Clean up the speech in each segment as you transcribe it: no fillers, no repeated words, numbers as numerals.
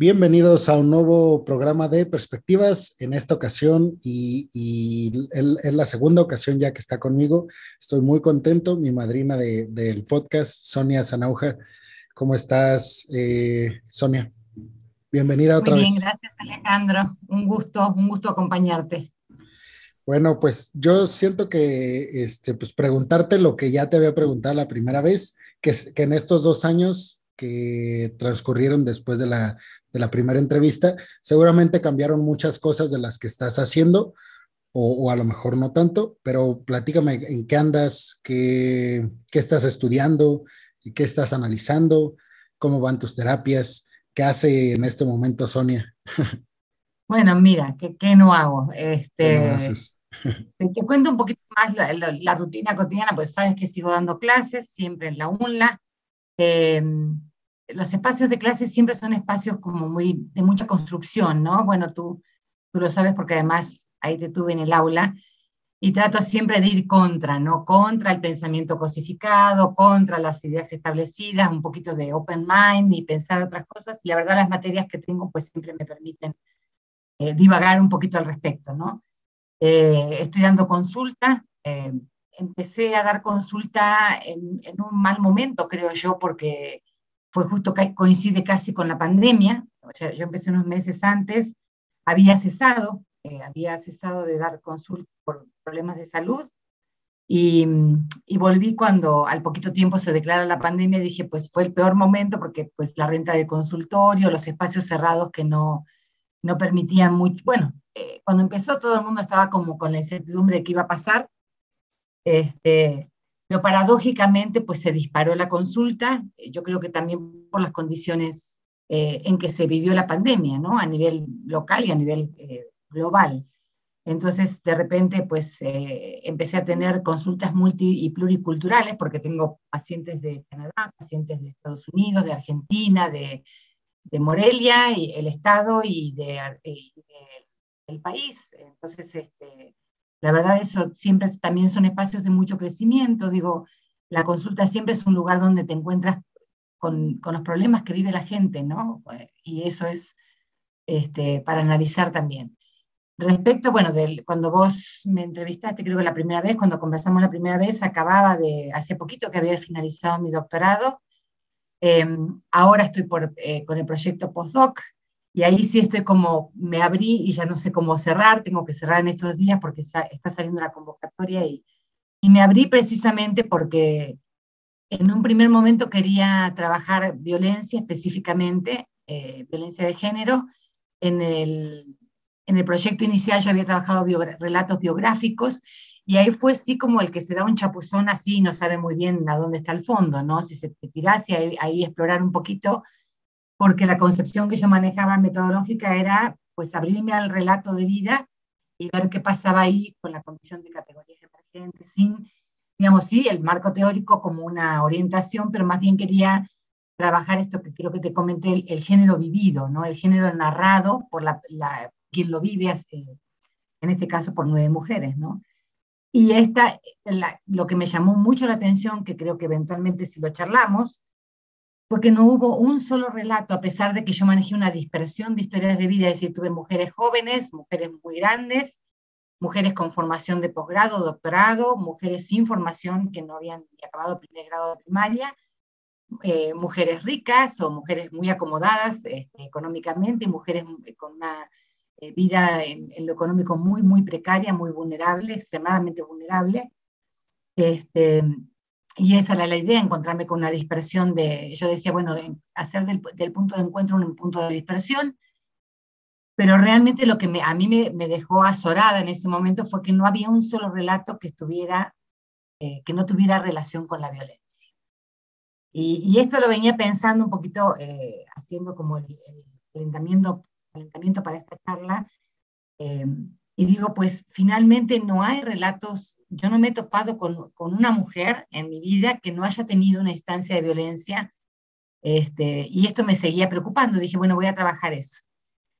Bienvenidos a un nuevo programa de perspectivas. En esta ocasión, y es la segunda ocasión ya que está conmigo, estoy muy contento. Mi madrina del podcast, Sonia Sanauja. ¿Cómo estás, Sonia? Bienvenida Muy otra bien, vez. gracias Alejandro. Un gusto acompañarte. Bueno, pues yo siento que pues preguntarte lo que ya te había preguntado la primera vez, que en estos 2 años que transcurrieron después de la primera entrevista, seguramente cambiaron muchas cosas de las que estás haciendo, o a lo mejor no tanto, pero platícame en qué andas, qué estás estudiando, y qué estás analizando, cómo van tus terapias, qué hace en este momento Sonia, Bueno, mira, ¿qué no hago? qué no haces. Te cuento un poquito más la rutina cotidiana, pues sabes que sigo dando clases, siempre en la UNLA. Eh, los espacios de clase siempre son espacios como de mucha construcción, ¿no? Bueno, tú lo sabes porque además ahí te tuve en el aula. Y trato siempre de ir contra, ¿no? Contra el pensamiento cosificado, contra las ideas establecidas, un poquito de open mind y pensar otras cosas. Y la verdad, las materias que tengo, pues siempre me permiten divagar un poquito al respecto, ¿no? Estoy dando consulta. Empecé a dar consulta en un mal momento, creo yo, porque fue justo que coincide casi con la pandemia. O sea, yo empecé unos meses antes, había cesado de dar consulta por problemas de salud y volví cuando al poquito tiempo se declara la pandemia. Dije, pues fue el peor momento porque pues la renta de consultorio, los espacios cerrados que no permitían mucho. Bueno, cuando empezó todo el mundo estaba como con la incertidumbre de qué iba a pasar, este, pero paradójicamente pues se disparó la consulta. Yo creo que también por las condiciones en que se vivió la pandemia, ¿no? A nivel local y a nivel global. Entonces, de repente, pues empecé a tener consultas multi y pluriculturales, porque tengo pacientes de Canadá, pacientes de Estados Unidos, de Argentina, de Morelia, y el Estado el país. Entonces, la verdad, eso siempre también son espacios de mucho crecimiento. Digo, la consulta siempre es un lugar donde te encuentras con los problemas que vive la gente, ¿no? Y eso es para analizar también. Respecto, bueno, cuando vos me entrevistaste, creo que la primera vez, cuando conversamos la primera vez, hace poquito que había finalizado mi doctorado. eh, Ahora estoy con el proyecto postdoc, y ahí sí estoy como, me abrí y ya no sé cómo cerrar. Tengo que cerrar en estos días porque está saliendo la convocatoria, y me abrí precisamente porque en un primer momento quería trabajar violencia específicamente, violencia de género. En en el proyecto inicial yo había trabajado relatos biográficos, y ahí fue sí como el que se da un chapuzón así y no sabe muy bien a dónde está el fondo, ¿no? Si se te tirás y ahí explorar un poquito, porque la concepción que yo manejaba metodológica era pues abrirme al relato de vida y ver qué pasaba ahí con la condición de categorías emergentes, sin, digamos, sí, el marco teórico como una orientación, pero más bien quería trabajar esto que creo que te comenté, el género vivido, ¿no? El género narrado por quien lo vive, en este caso por 9 mujeres, ¿no? Y lo que me llamó mucho la atención, que creo que eventualmente si lo charlamos, porque no hubo un solo relato, a pesar de que yo manejé una dispersión de historias de vida. Es decir, tuve mujeres jóvenes, mujeres muy grandes, mujeres con formación de posgrado, doctorado, mujeres sin formación que no habían ni acabado el primer grado de primaria, mujeres ricas o mujeres muy acomodadas económicamente, y mujeres con una vida en lo económico muy, muy precaria, muy vulnerable, extremadamente vulnerable. Este, y esa era la idea, encontrarme con una dispersión yo decía, bueno, hacer del punto de encuentro un punto de dispersión. Pero realmente lo que a mí me dejó azorada en ese momento fue que no había un solo relato que no tuviera relación con la violencia. Y esto lo venía pensando un poquito, haciendo como el calentamiento para esta charla. eh, y digo, pues finalmente no hay relatos. Yo no me he topado con una mujer en mi vida que no haya tenido una instancia de violencia, y esto me seguía preocupando. Dije, bueno, voy a trabajar eso.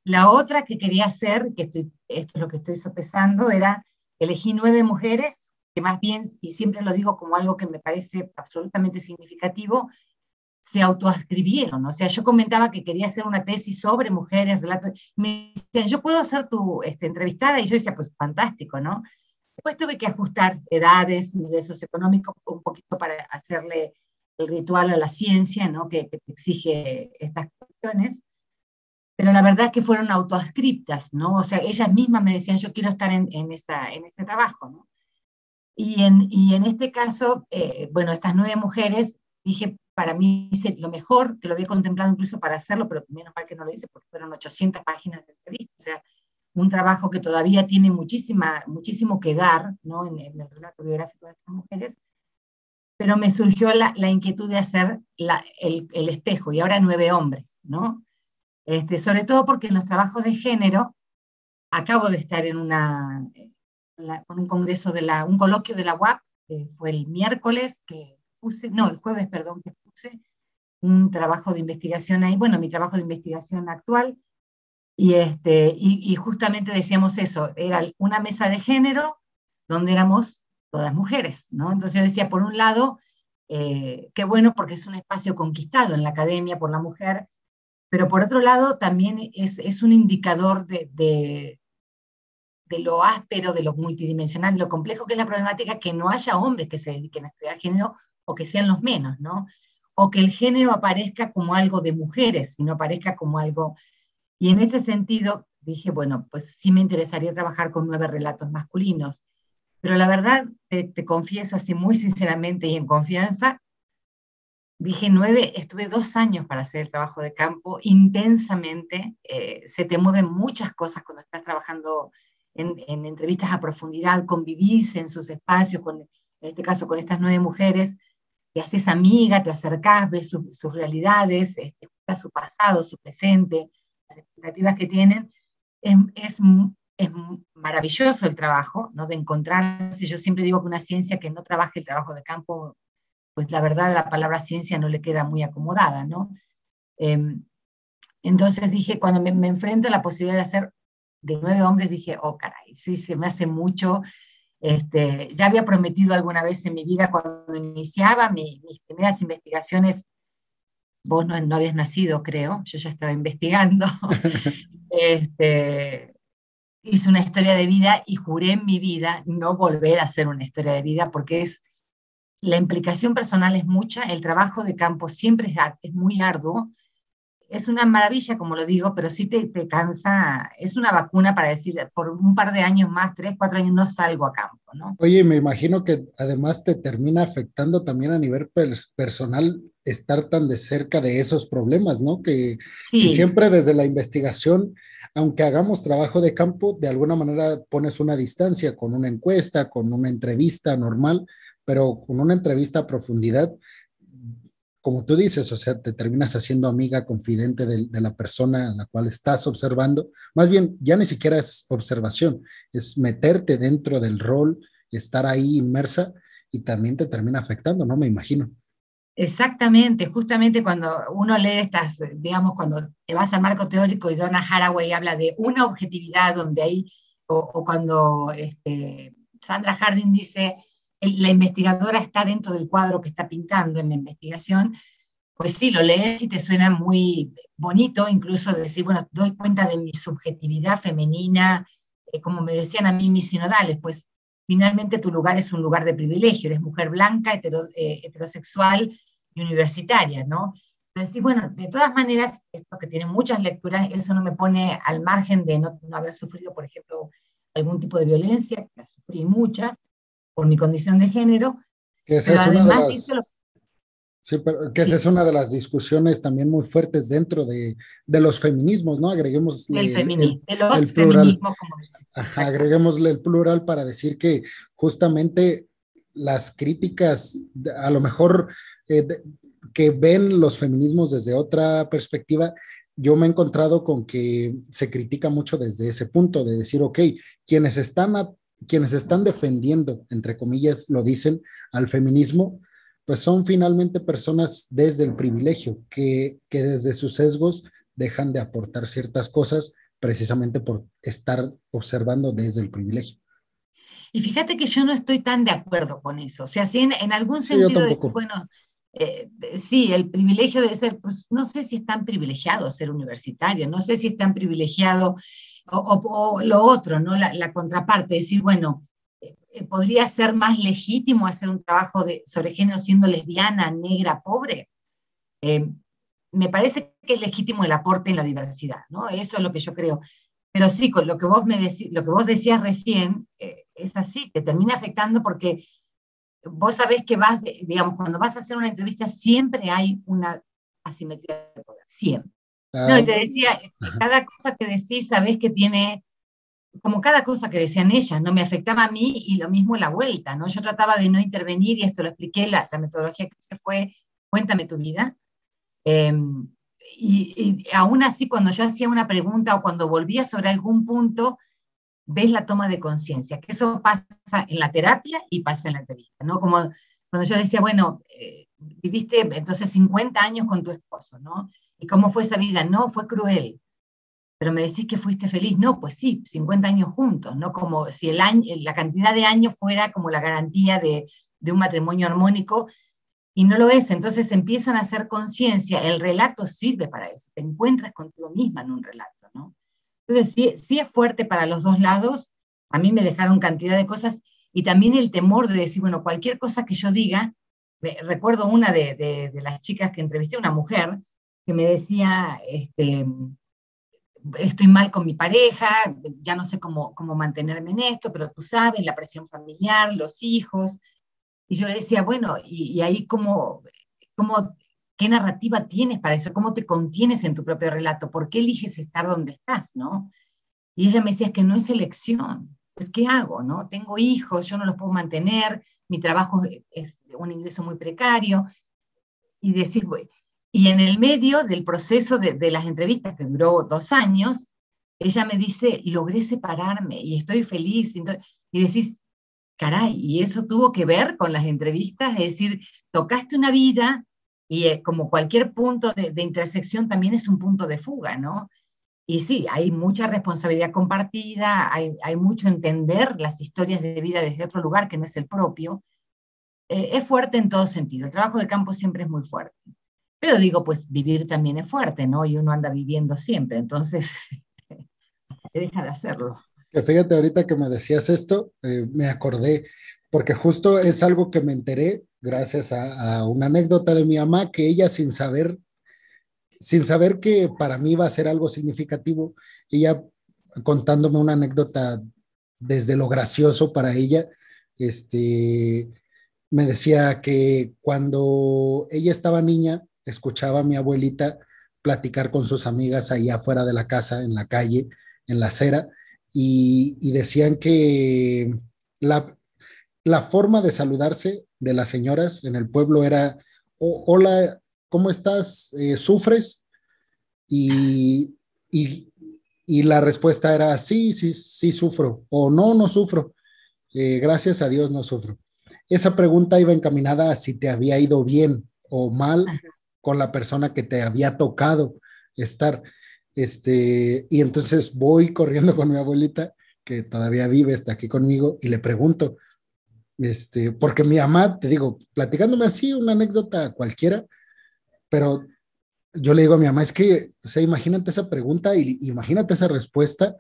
La otra que quería hacer, esto es lo que estoy sopesando, era elegí 9 mujeres, que más bien, y siempre lo digo como algo que me parece absolutamente significativo, se autoascribieron. O sea, yo comentaba que quería hacer una tesis sobre mujeres, relatos, y me decían, yo puedo ser tu entrevistada, y yo decía, pues fantástico, ¿no? Después tuve que ajustar edades, niveles socioeconómicos, un poquito para hacerle el ritual a la ciencia, ¿no? Que te exige estas cuestiones, pero la verdad es que fueron autoascriptas, ¿no? O sea, ellas mismas me decían, yo quiero estar en ese trabajo, ¿no? Y en este caso, bueno, estas 9 mujeres, dije, para mí hice lo mejor, que lo había contemplado incluso para hacerlo, pero menos mal que no lo hice porque fueron 800 páginas de entrevista, o sea, un trabajo que todavía tiene muchísimo que dar, ¿no? En el relato biográfico de estas mujeres, pero me surgió la inquietud de hacer el espejo, y ahora 9 hombres, ¿no? Sobre todo porque en los trabajos de género, acabo de estar con un congreso un coloquio de la UAP, que fue el miércoles que puse, no, el jueves, perdón, que puse un trabajo de investigación ahí, bueno, mi trabajo de investigación actual, y justamente decíamos eso, era una mesa de género donde éramos todas mujeres, ¿no? Entonces yo decía, por un lado, qué bueno porque es un espacio conquistado en la academia por la mujer, pero por otro lado también es un indicador de lo áspero, de lo multidimensional, de lo complejo que es la problemática, que no haya hombres que se dediquen a estudiar género o que sean los menos, ¿no? O que el género aparezca como algo de mujeres y no aparezca como algo... Y en ese sentido dije, bueno, pues sí me interesaría trabajar con 9 relatos masculinos, pero la verdad, te confieso así muy sinceramente y en confianza, dije 9, estuve 2 años para hacer el trabajo de campo intensamente, se te mueven muchas cosas cuando estás trabajando en entrevistas a profundidad, convivís en sus espacios, en este caso con estas 9 mujeres, te haces amiga, te acercás, ves sus realidades, escuchás su pasado, su presente, las expectativas que tienen. Es, es, es maravilloso el trabajo, ¿no? De encontrarse. Yo siempre digo que una ciencia que no trabaje el trabajo de campo, pues la verdad la palabra ciencia no le queda muy acomodada, ¿no? Eh, entonces dije, cuando me enfrento a la posibilidad de hacer de 9 hombres, dije, oh caray, sí, se me hace mucho. Ya había prometido alguna vez en mi vida cuando iniciaba mis primeras investigaciones, vos no habías nacido, creo, yo ya estaba investigando. este, Hice una historia de vida y juré en mi vida no volver a hacer una historia de vida porque la implicación personal es mucha, el trabajo de campo siempre es muy arduo, es una maravilla, como lo digo, pero sí te cansa, es una vacuna para decir, por un par de años más, 3, 4 años, no salgo a campo, ¿no? Oye, me imagino que además te termina afectando también a nivel personal estar tan de cerca de esos problemas, ¿no? Que Sí, siempre desde la investigación, aunque hagamos trabajo de campo, de alguna manera pones una distancia con una encuesta, con una entrevista normal, pero con una entrevista a profundidad, como tú dices, o sea, te terminas haciendo amiga, confidente de la persona a la cual estás observando. Más bien, ya ni siquiera es observación, es meterte dentro del rol, estar ahí inmersa y también te termina afectando, ¿no? Me imagino. exactamente, justamente cuando uno lee digamos, cuando te vas al marco teórico y Donna Haraway habla de una objetividad donde hay, o cuando Sandra Harding dice, la investigadora está dentro del cuadro que está pintando en la investigación, pues sí, lo lees y te suena muy bonito, incluso decir, bueno, doy cuenta de mi subjetividad femenina, como me decían a mí mis sinodales, pues finalmente tu lugar es un lugar de privilegio, eres mujer blanca, heterosexual y universitaria, ¿no? Entonces, sí, bueno, de todas maneras, esto que tiene muchas lecturas, eso no me pone al margen de no haber sufrido, por ejemplo, algún tipo de violencia, que sufrí muchas por mi condición de género, Que esa pero es una de además dice las, lo sí, pero que esa es sí, una de las discusiones también muy fuertes dentro de los feminismos, ¿no? Agreguémosle de el los plural. feminismos, como dice, Ajá, exactamente. agreguémosle el plural para decir que justamente las críticas, a lo mejor que ven los feminismos desde otra perspectiva, yo me he encontrado con que se critica mucho desde ese punto de decir, ok, quienes están, quienes están defendiendo, entre comillas, lo dicen, al feminismo, pues son finalmente personas desde el privilegio, que desde sus sesgos dejan de aportar ciertas cosas precisamente por estar observando desde el privilegio. Y fíjate que yo no estoy tan de acuerdo con eso. O sea, si en algún Sí, yo sentido decir, tampoco. bueno, Sí, el privilegio de ser, pues no sé si es tan privilegiado ser universitaria, no sé si es tan privilegiado, o lo otro, ¿no? La contraparte, decir, bueno, podría ser más legítimo hacer un trabajo sobre género siendo lesbiana, negra, pobre. Eh, Me parece que es legítimo el aporte en la diversidad, ¿no? Eso es lo que yo creo. Pero sí, con lo que vos, lo que vos decías recién, es así, te termina afectando porque vos sabés que digamos, cuando vas a hacer una entrevista siempre hay una asimetría de poder, siempre. No, y Ah, te decía, cada cosa que decís sabés que tiene, como cada cosa que decían ellas, ¿no? Me afectaba a mí y lo mismo la vuelta, ¿no? Yo trataba de no intervenir y esto lo expliqué, la metodología que usé fue, cuéntame tu vida. Eh, y aún así, cuando yo hacía una pregunta o cuando volvía sobre algún punto, ves la toma de conciencia, que eso pasa en la terapia y pasa en la entrevista, ¿no? Como cuando yo decía, bueno, viviste entonces 50 años con tu esposo, ¿no? ¿Y cómo fue esa vida? No, fue cruel, pero me decís que fuiste feliz. No, pues sí, 50 años juntos, ¿no? Como si la cantidad de años fuera como la garantía de un matrimonio armónico, y no lo es. Entonces empiezan a hacer conciencia, el relato sirve para eso, te encuentras contigo misma en un relato, ¿no? Entonces, sí, sí es fuerte para los dos lados. A mí me dejaron cantidad de cosas y también el temor de decir, bueno, cualquier cosa que yo diga, recuerdo una de las chicas que entrevisté, una mujer, que me decía, estoy mal con mi pareja, ya no sé cómo mantenerme en esto, pero tú sabes, la presión familiar, los hijos. Y yo le decía, bueno, y ahí cómo, qué narrativa tienes para eso, cómo te contienes en tu propio relato, por qué eliges estar donde estás, ¿no? Y ella me decía, es que no es elección, pues ¿qué hago? ¿No? Tengo hijos, yo no los puedo mantener, mi trabajo es un ingreso muy precario, y decir, y en el medio del proceso de las entrevistas, que duró 2 años, ella me dice, logré separarme y estoy feliz. Y decís, caray, y eso tuvo que ver con las entrevistas, es decir, tocaste una vida y como cualquier punto de intersección también es un punto de fuga, ¿no? Y sí, hay mucha responsabilidad compartida, hay mucho entender las historias de vida desde otro lugar que no es el propio. Es fuerte en todo sentido, el trabajo de campo siempre es muy fuerte. Pero digo, pues vivir también es fuerte, ¿no? Y uno anda viviendo siempre, entonces deja de hacerlo. que fíjate, ahorita que me decías esto, me acordé, porque justo es algo que me enteré gracias a una anécdota de mi mamá, que ella sin saber que para mí va a ser algo significativo, ella contándome una anécdota desde lo gracioso para ella, este, me decía que cuando ella estaba niña, escuchaba a mi abuelita platicar con sus amigas ahí afuera de la casa, en la calle, en la acera, y decían que la, la forma de saludarse de las señoras en el pueblo era, hola, ¿cómo estás? ¿Sufres? Y, y, y la respuesta era, sí, sí, sí sufro, o no, no sufro. Gracias a Dios no sufro. Esa pregunta iba encaminada a si te había ido bien o mal Ajá. con la persona que te había tocado estar. Y entonces voy corriendo con mi abuelita, que todavía vive, está aquí conmigo, y le pregunto, porque mi mamá, te digo, platicándome así una anécdota cualquiera, pero yo le digo a mi mamá, es que, o sea, imagínate esa pregunta y imagínate esa respuesta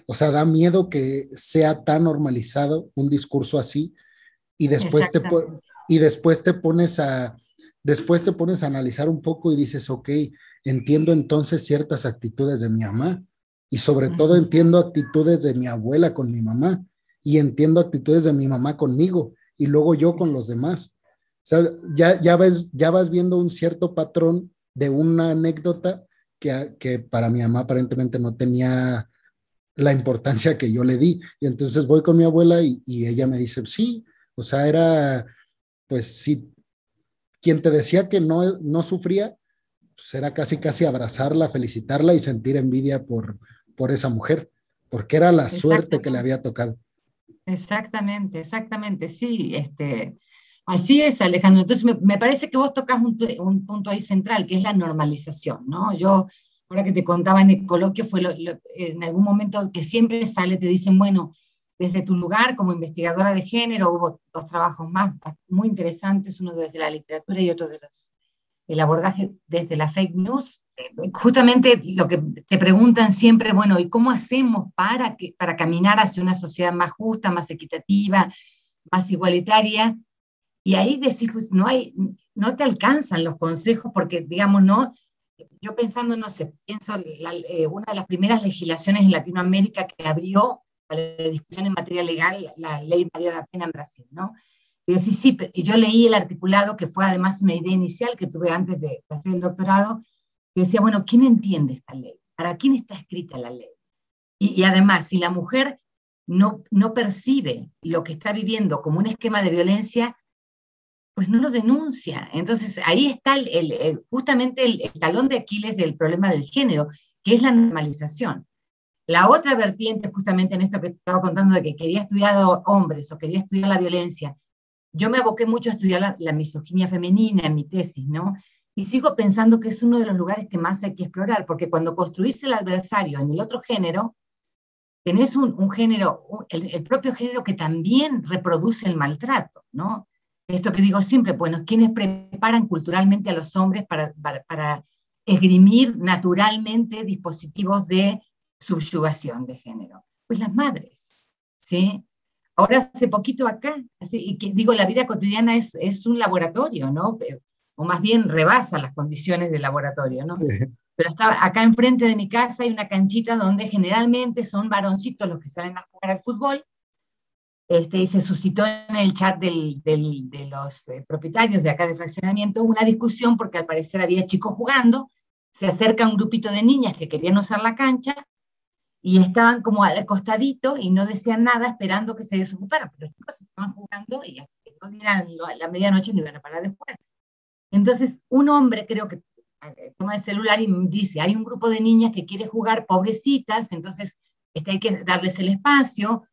o sea, da miedo que sea tan normalizado un discurso así y después Exactamente. y después te pones a analizar un poco y dices, ok, entiendo entonces ciertas actitudes de mi mamá y sobre todo Ujú. entiendo actitudes de mi abuela con mi mamá y entiendo actitudes de mi mamá conmigo y luego yo con los demás. O sea, ya vas viendo un cierto patrón de una anécdota que para mi mamá aparentemente no tenía la importancia que yo le di. Y entonces voy con mi abuela y ella me dice, sí, o sea, era, pues sí, quien te decía que no, no sufría, pues era casi, casi abrazarla, felicitarla y sentir envidia por esa mujer, porque era la suerte que le Exactamente. había tocado. Exactamente, exactamente, sí, así es, Alejandro. Entonces, me parece que vos tocas un punto ahí central, que es la normalización, ¿no? Yo, ahora que te contaba en el coloquio, en algún momento que siempre sale, te dicen, bueno, desde tu lugar como investigadora de género, hubo dos trabajos más muy interesantes, uno desde la literatura y otro el abordaje desde la fake news. Justamente lo que te preguntan siempre, bueno, ¿y cómo hacemos para caminar hacia una sociedad más justa, más equitativa, más igualitaria? Y ahí decís, pues no te alcanzan los consejos porque, digamos, no, yo pensando, no sé, pienso una de las primeras legislaciones en Latinoamérica que abrió a la discusión en materia legal, la ley María da Pena en Brasil, ¿no? Y decís, sí, y yo leí el articulado, que fue además una idea inicial que tuve antes de hacer el doctorado, que decía, bueno, ¿quién entiende esta ley? ¿Para quién está escrita la ley? Y además, si la mujer no percibe lo que está viviendo como un esquema de violencia, pues no lo denuncia. Entonces ahí está justamente el talón de Aquiles del problema del género, que es la normalización. La otra vertiente, justamente en esto que te estaba contando, de que quería estudiar a hombres o quería estudiar la violencia, yo me aboqué mucho a estudiar la misoginia femenina en mi tesis, ¿no? Y sigo pensando que es uno de los lugares que más hay que explorar, porque cuando construís el adversario en el otro género, tenés un género, el propio género que también reproduce el maltrato, ¿no? Esto que digo siempre, bueno, ¿quiénes preparan culturalmente a los hombres para esgrimir naturalmente dispositivos de subyugación de género? Pues las madres, ¿sí? Ahora hace poquito acá, y que digo, la vida cotidiana es un laboratorio, ¿no? O más bien rebasa las condiciones del laboratorio, ¿no? Pero estaba acá enfrente de mi casa hay una canchita donde generalmente son varoncitos los que salen a jugar al fútbol, y se suscitó en el chat de los propietarios de acá de fraccionamiento una discusión porque al parecer había chicos jugando, se acerca un grupito de niñas que querían usar la cancha y estaban como al costadito y no decían nada esperando que se desocuparan, pero los chicos estaban jugando y hasta que no dieran la medianoche no iban a parar de jugar. Entonces, un hombre creo que toma el celular y dice, hay un grupo de niñas que quiere jugar, pobrecitas, entonces hay que darles el espacio,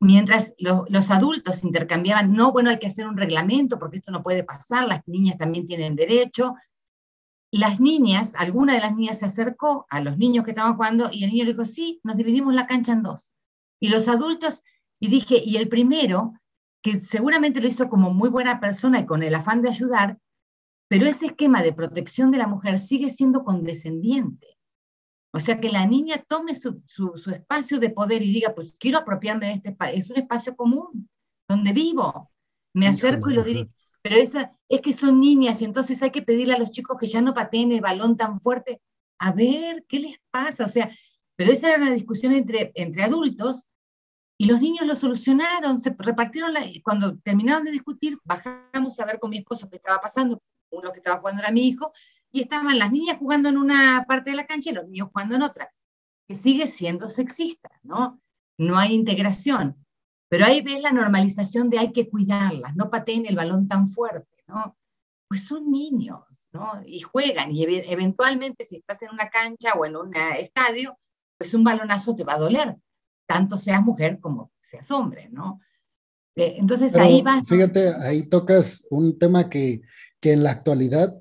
mientras los adultos intercambiaban, no, bueno, hay que hacer un reglamento porque esto no puede pasar, las niñas también tienen derecho. Las niñas, alguna de las niñas se acercó a los niños que estaban jugando y el niño le dijo, sí, nos dividimos la cancha en dos. Y los adultos, y dije, y el primero, que seguramente lo hizo como muy buena persona y con el afán de ayudar, pero ese esquema de protección de la mujer sigue siendo condescendiente. O sea, que la niña tome su espacio de poder y diga, pues quiero apropiarme de este espacio, es un espacio común, donde vivo, me acerco y Híjole, lo ajá. diré, pero es que son niñas y entonces hay que pedirle a los chicos que ya no pateen el balón tan fuerte. A ver, ¿qué les pasa? O sea, pero esa era una discusión entre adultos y los niños lo solucionaron, se repartieron, cuando terminaron de discutir, bajamos a ver con mi esposo qué estaba pasando, uno que estaba jugando era mi hijo, y estaban las niñas jugando en una parte de la cancha y los niños jugando en otra, que sigue siendo sexista, ¿no? No hay integración. Pero ahí ves la normalización de hay que cuidarlas, no pateen el balón tan fuerte, ¿no? Pues son niños, ¿no? Y juegan, y eventualmente si estás en una cancha o en un estadio, pues un balonazo te va a doler, tanto seas mujer como seas hombre, ¿no? Entonces ahí Pero vas, fíjate, ahí tocas un tema que en la actualidad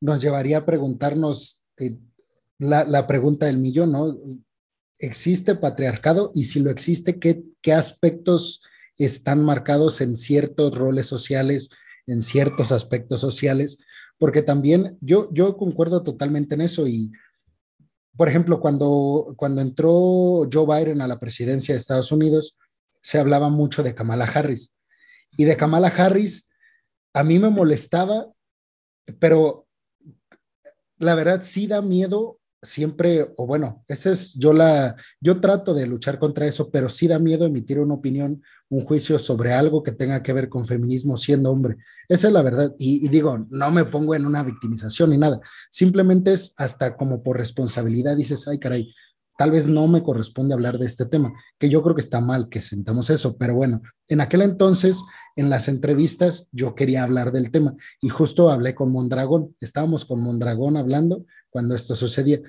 nos llevaría a preguntarnos la pregunta del millón, ¿no? ¿Existe patriarcado? Y si lo existe, ¿qué aspectos están marcados en ciertos roles sociales, en ciertos aspectos sociales? Porque también yo concuerdo totalmente en eso y, por ejemplo, cuando entró Joe Biden a la presidencia de Estados Unidos, se hablaba mucho de Kamala Harris. Y de Kamala Harris, a mí me molestaba, pero la verdad sí da miedo siempre, o bueno, ese es yo trato de luchar contra eso, pero sí da miedo emitir una opinión, un juicio sobre algo que tenga que ver con feminismo siendo hombre. Esa es la verdad. Y digo, no me pongo en una victimización ni nada. Simplemente es hasta como por responsabilidad dices, ay caray, tal vez no me corresponde hablar de este tema, que yo creo que está mal que sentamos eso, pero bueno, en aquel entonces, en las entrevistas, yo quería hablar del tema y justo hablé con Mondragón, estábamos con Mondragón hablando cuando esto sucedía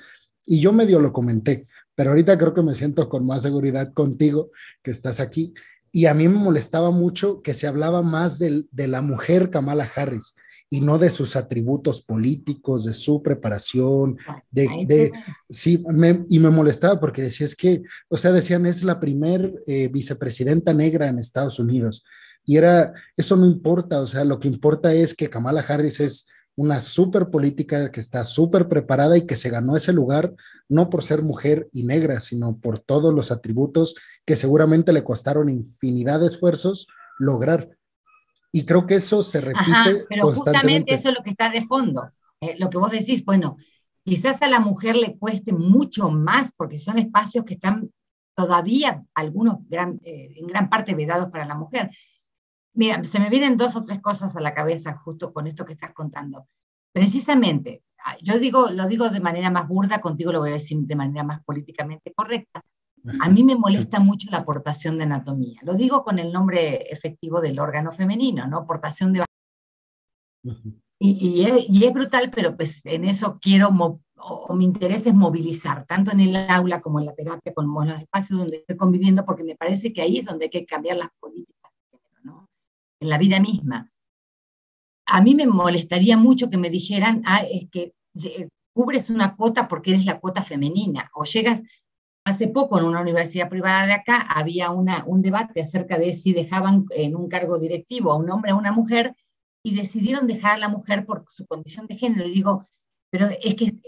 y yo medio lo comenté, pero ahorita creo que me siento con más seguridad contigo que estás aquí y a mí me molestaba mucho que se hablaba más de la mujer Kamala Harris y no de sus atributos políticos, de su preparación, bueno, de, ahí te de, voy. Sí, y me molestaba porque decía, es que, o sea, decían, es la primer vicepresidenta negra en Estados Unidos. Y era, eso no importa, o sea, lo que importa es que Kamala Harris es una súper política, que está súper preparada y que se ganó ese lugar, no por ser mujer y negra, sino por todos los atributos que seguramente le costaron infinidad de esfuerzos lograr. Y creo que eso se Ajá, repite pero justamente constantemente. eso es lo que está de fondo. Lo que vos decís, bueno, quizás a la mujer le cueste mucho más porque son espacios que están todavía algunos en gran parte vedados para la mujer. Mira, se me vienen dos o tres cosas a la cabeza justo con esto que estás contando. Precisamente, yo digo, lo digo de manera más burda, contigo lo voy a decir de manera más políticamente correcta. A mí me molesta mucho la aportación de anatomía. Lo digo con el nombre efectivo del órgano femenino, ¿no? Aportación de... Y es brutal, pero pues en eso quiero, o mi interés es movilizar, tanto en el aula como en la terapia, como en los espacios donde estoy conviviendo, porque me parece que ahí es donde hay que cambiar las políticas, ¿no? En la vida misma. A mí me molestaría mucho que me dijeran, es que cubres una cuota porque eres la cuota femenina, o llegas, hace poco en una universidad privada de acá había un debate acerca de si dejaban en un cargo directivo a un hombre o a una mujer, y decidieron dejar a la mujer por su condición de género. Y digo, pero es que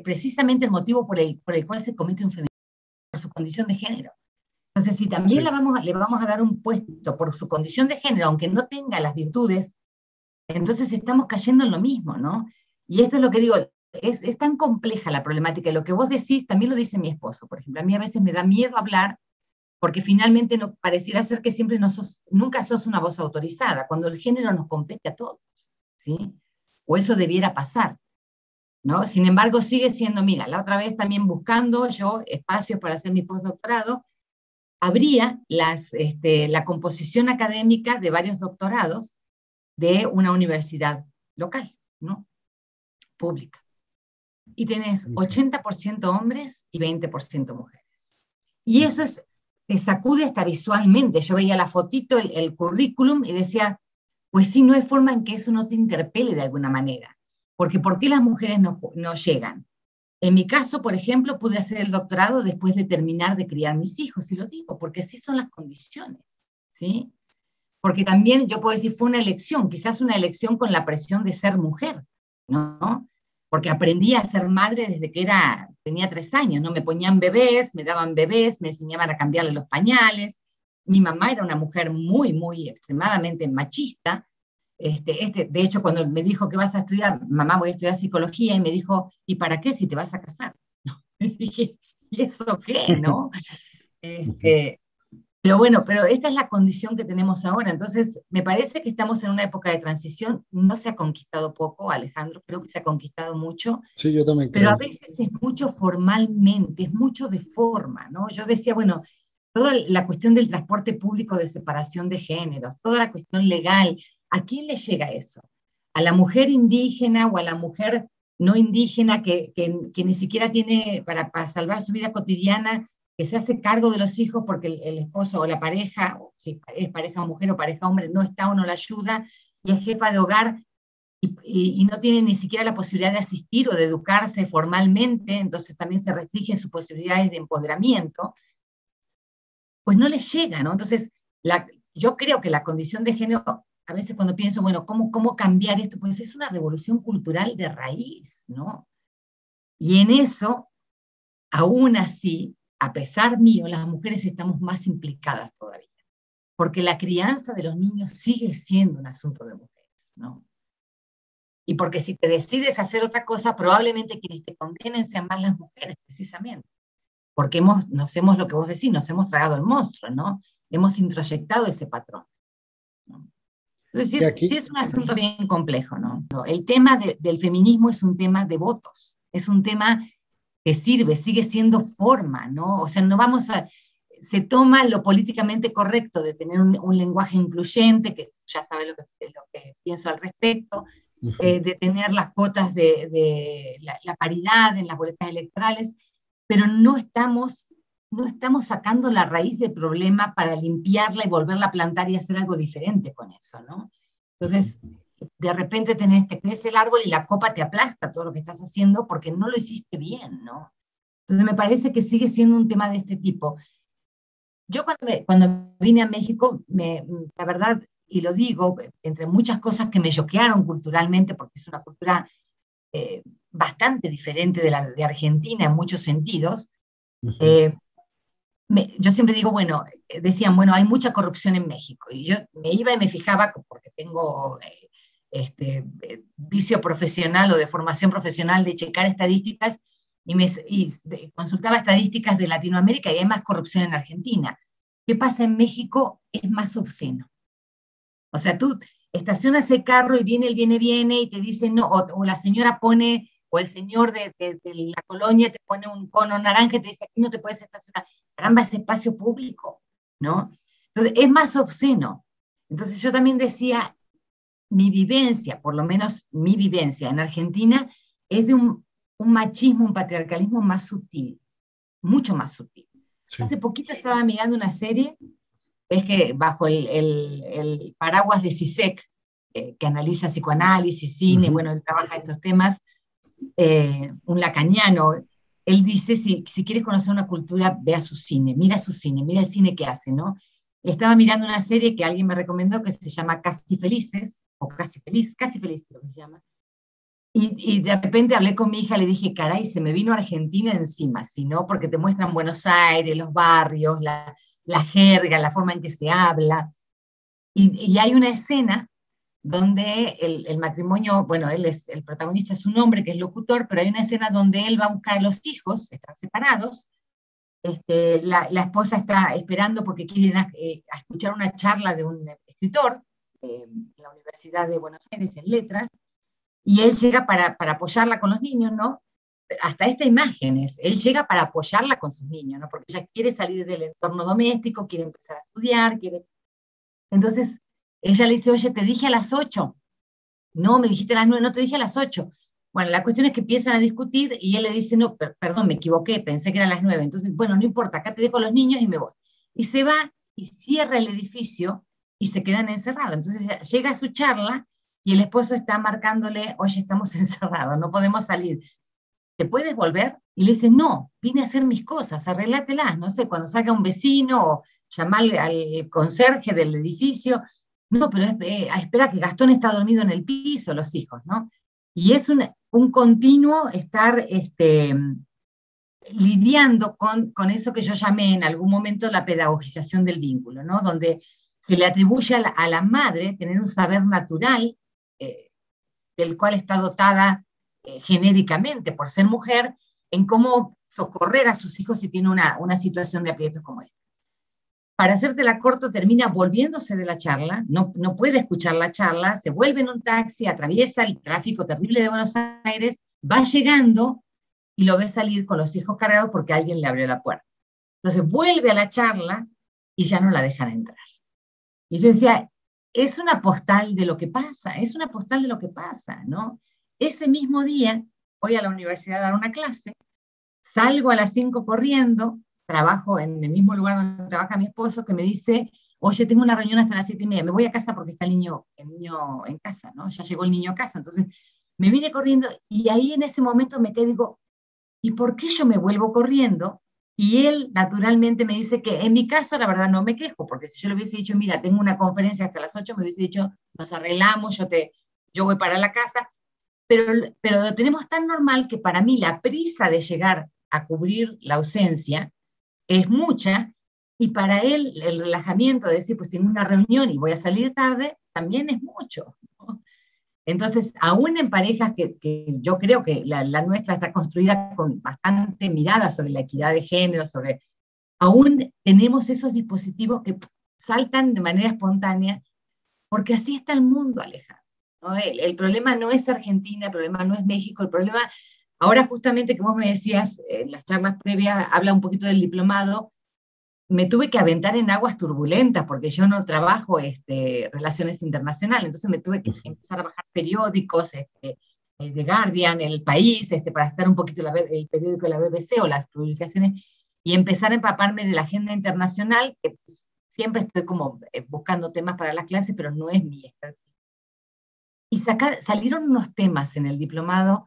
precisamente el motivo por el cual se comete un feminicidio, por su condición de género. Entonces, si también Sí. le vamos a dar un puesto por su condición de género, aunque no tenga las virtudes, entonces estamos cayendo en lo mismo, ¿no? Y esto es lo que digo, es tan compleja la problemática, y lo que vos decís también lo dice mi esposo, por ejemplo. A mí a veces me da miedo hablar porque finalmente no, pareciera ser que siempre nunca sos una voz autorizada, cuando el género nos compete a todos, ¿sí? O eso debiera pasar, ¿no? Sin embargo, sigue siendo, mira, la otra vez también buscando yo espacios para hacer mi postdoctorado, habría la composición académica de varios doctorados de una universidad local, ¿no? Pública. Y tenés Okay. 80% hombres y 20% mujeres. Y eso te sacude hasta visualmente. Yo veía la fotito, el currículum, y decía, pues sí, no hay forma en que eso no te interpele de alguna manera. Porque ¿por qué las mujeres no llegan? En mi caso, por ejemplo, pude hacer el doctorado después de terminar de criar mis hijos, y lo digo, porque así son las condiciones, ¿sí? Porque también yo puedo decir, fue una elección, quizás una elección con la presión de ser mujer, ¿no? Porque aprendí a ser madre desde que tenía 3 años, ¿no? Me ponían bebés, me daban bebés, me enseñaban a cambiarle los pañales. Mi mamá era una mujer muy, muy extremadamente machista. De hecho, cuando me dijo que vas a estudiar, mamá, voy a estudiar psicología, y me dijo, ¿y para qué si te vas a casar? No, y dije, ¿y eso qué, no? Este, pero bueno, pero esta es la condición que tenemos ahora. Entonces, me parece que estamos en una época de transición. No se ha conquistado poco, Alejandro, creo que se ha conquistado mucho, Sí, yo también pero a creo. veces es mucho formalmente, es mucho de forma, ¿no? Yo decía, bueno, toda la cuestión del transporte público de separación de géneros, toda la cuestión legal, ¿a quién le llega eso? ¿A la mujer indígena o a la mujer no indígena que ni siquiera tiene para salvar su vida cotidiana, que se hace cargo de los hijos porque el esposo o la pareja, si es pareja mujer o pareja hombre, no está o no la ayuda, y es jefa de hogar y no tiene ni siquiera la posibilidad de asistir o de educarse formalmente, entonces también se restringen sus posibilidades de empoderamiento, pues no les llega, ¿no? Entonces, yo creo que la condición de género, a veces cuando pienso, bueno, ¿cómo cambiar esto? Pues es una revolución cultural de raíz, ¿no? Y en eso, aún así, a pesar mío, las mujeres estamos más implicadas todavía, porque la crianza de los niños sigue siendo un asunto de mujeres, ¿no? Y porque si te decides hacer otra cosa, probablemente quienes te condenen sean más las mujeres, precisamente. Porque lo que vos decís, nos hemos tragado el monstruo, ¿no? Hemos introyectado ese patrón, ¿no? Y Entonces, sí aquí, es un asunto bien complejo, ¿no? El tema del feminismo es un tema de votos, es un tema que sigue siendo forma, ¿no? O sea, no vamos a, se toma lo políticamente correcto de tener un lenguaje incluyente, que ya sabe lo que pienso al respecto, de tener las cuotas de la paridad en las boletas electorales, pero no estamos sacando la raíz del problema para limpiarla y volverla a plantar y hacer algo diferente con eso, ¿no? Entonces, de repente te crece el árbol y la copa te aplasta todo lo que estás haciendo porque no lo hiciste bien, ¿no? Entonces me parece que sigue siendo un tema de este tipo. Yo cuando vine a México, la verdad, y lo digo, entre muchas cosas que me choquearon culturalmente, porque es una cultura bastante diferente de la de Argentina en muchos sentidos, Ujú. eh, yo siempre digo, bueno, decían, bueno, hay mucha corrupción en México. Y yo me iba y me fijaba, porque tengo vicio profesional o de formación profesional de checar estadísticas, y consultaba estadísticas de Latinoamérica y hay más corrupción en Argentina. ¿Qué pasa en México? Es más obsceno. O sea, tú estacionas el carro y viene y te dice no, o la señora pone, o el señor de la colonia te pone un cono naranja y te dice aquí no te puedes estacionar. Caramba, es espacio público, ¿no? Entonces, es más obsceno. Entonces, yo también decía, mi vivencia, por lo menos mi vivencia en Argentina, es de un machismo, un patriarcalismo más sutil, mucho más sutil. Sí. Hace poquito estaba mirando una serie, es que bajo el paraguas de CISEC, que analiza psicoanálisis, cine, Ujú. bueno, él trabaja estos temas, un lacaniano, él dice, si quieres conocer una cultura, ve a su cine, mira el cine que hace, ¿no? Estaba mirando una serie que alguien me recomendó que se llama Casi Felices, o Casi Feliz creo que se llama, y de repente hablé con mi hija, le dije, caray, se me vino Argentina encima, ¿sí, no? Porque te muestran Buenos Aires, los barrios, la jerga, la forma en que se habla. Y hay una escena donde el matrimonio, bueno, él es el protagonista, es un hombre que es locutor, pero hay una escena donde él va a buscar a los hijos, están separados, la esposa está esperando porque quieren a escuchar una charla de un escritor en la Universidad de Buenos Aires en letras, y él llega para apoyarla con los niños, ¿no? Hasta esta imagen es, él llega para apoyarla con sus niños, ¿no? Porque ella quiere salir del entorno doméstico, quiere empezar a estudiar, quiere... Entonces, ella le dice, oye, te dije a las 8. No, me dijiste a las 9, no te dije a las 8. Bueno, la cuestión es que empiezan a discutir y él le dice, no, perdón, me equivoqué, pensé que eran las 9. Entonces, bueno, no importa, acá te dejo a los niños y me voy. Y se va y cierra el edificio y se quedan encerrados. Entonces llega a su charla y el esposo está marcándole, oye, estamos encerrados, no podemos salir. ¿Te puedes volver? Y le dice, no, vine a hacer mis cosas, arreglátelas, no sé, cuando salga un vecino o llamarle al conserje del edificio. No, pero espera que Gastón está dormido en el piso, los hijos, ¿no? Y es un continuo estar lidiando con eso que yo llamé en algún momento la pedagogización del vínculo, ¿no? Donde se le atribuye a la madre tener un saber natural eh, del cual está dotada genéricamente por ser mujer, en cómo socorrer a sus hijos si tiene una situación de aprietos como esta. Para hacértela corto, termina volviéndose de la charla, no puede escuchar la charla, se vuelve en un taxi, atraviesa el tráfico terrible de Buenos Aires, va llegando y lo ve salir con los hijos cargados porque alguien le abrió la puerta. Entonces vuelve a la charla y ya no la dejan entrar. Y yo decía, es una postal de lo que pasa, es una postal de lo que pasa, ¿no? Ese mismo día voy a la universidad a dar una clase, salgo a las 5 corriendo, trabajo en el mismo lugar donde trabaja mi esposo, que me dice, oye, tengo una reunión hasta las 7:30, me voy a casa porque está el niño en casa, ¿no? Ya llegó el niño a casa, entonces me vine corriendo y ahí en ese momento me quedé, digo, ¿y por qué yo me vuelvo corriendo? Y él naturalmente me dice que en mi caso la verdad no me quejo, porque si yo le hubiese dicho, mira, tengo una conferencia hasta las 8, me hubiese dicho, nos arreglamos, yo voy para la casa, pero lo tenemos tan normal que para mí la prisa de llegar a cubrir la ausencia es mucha, y para él el relajamiento de decir, pues tengo una reunión y voy a salir tarde, también es mucho, ¿no? Entonces, aún en parejas que yo creo que la nuestra está construida con bastante mirada sobre la equidad de género, aún tenemos esos dispositivos que saltan de manera espontánea, porque así está el mundo, Alejandro, ¿no? El problema no es Argentina, el problema no es México, el problema, ahora justamente que vos me decías, en las charlas previas, habla un poquito del diplomado, me tuve que aventar en aguas turbulentas porque yo no trabajo relaciones internacionales, entonces me tuve que empezar a bajar periódicos, el The Guardian, El País, para estar un poquito el periódico de la BBC o las publicaciones, y empezar a empaparme de la agenda internacional, que pues, siempre estoy como buscando temas para las clases, pero no es mi expertise. salieron unos temas en el diplomado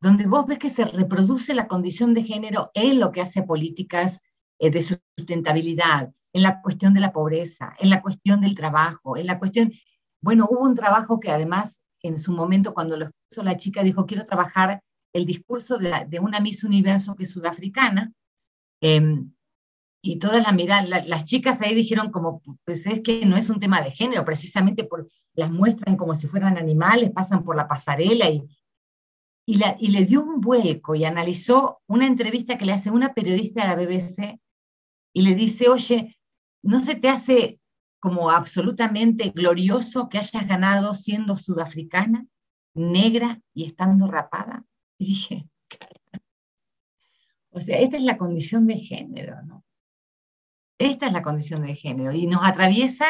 donde vos ves que se reproduce la condición de género en lo que hace políticas de sustentabilidad, en la cuestión de la pobreza, en la cuestión del trabajo, en la cuestión, bueno, hubo un trabajo que además en su momento cuando lo expuso la chica dijo, quiero trabajar el discurso de una Miss Universo que es sudafricana, eh, y todas las chicas ahí dijeron como, pues es que no es un tema de género, precisamente por, las muestran como si fueran animales, pasan por la pasarela y le dio un vuelco y analizó una entrevista que le hace una periodista de la BBC y le dice, oye, ¿no se te hace como absolutamente glorioso que hayas ganado siendo sudafricana, negra y estando rapada? Y dije, o sea, esta es la condición de género, ¿no? Esta es la condición de género y nos atraviesa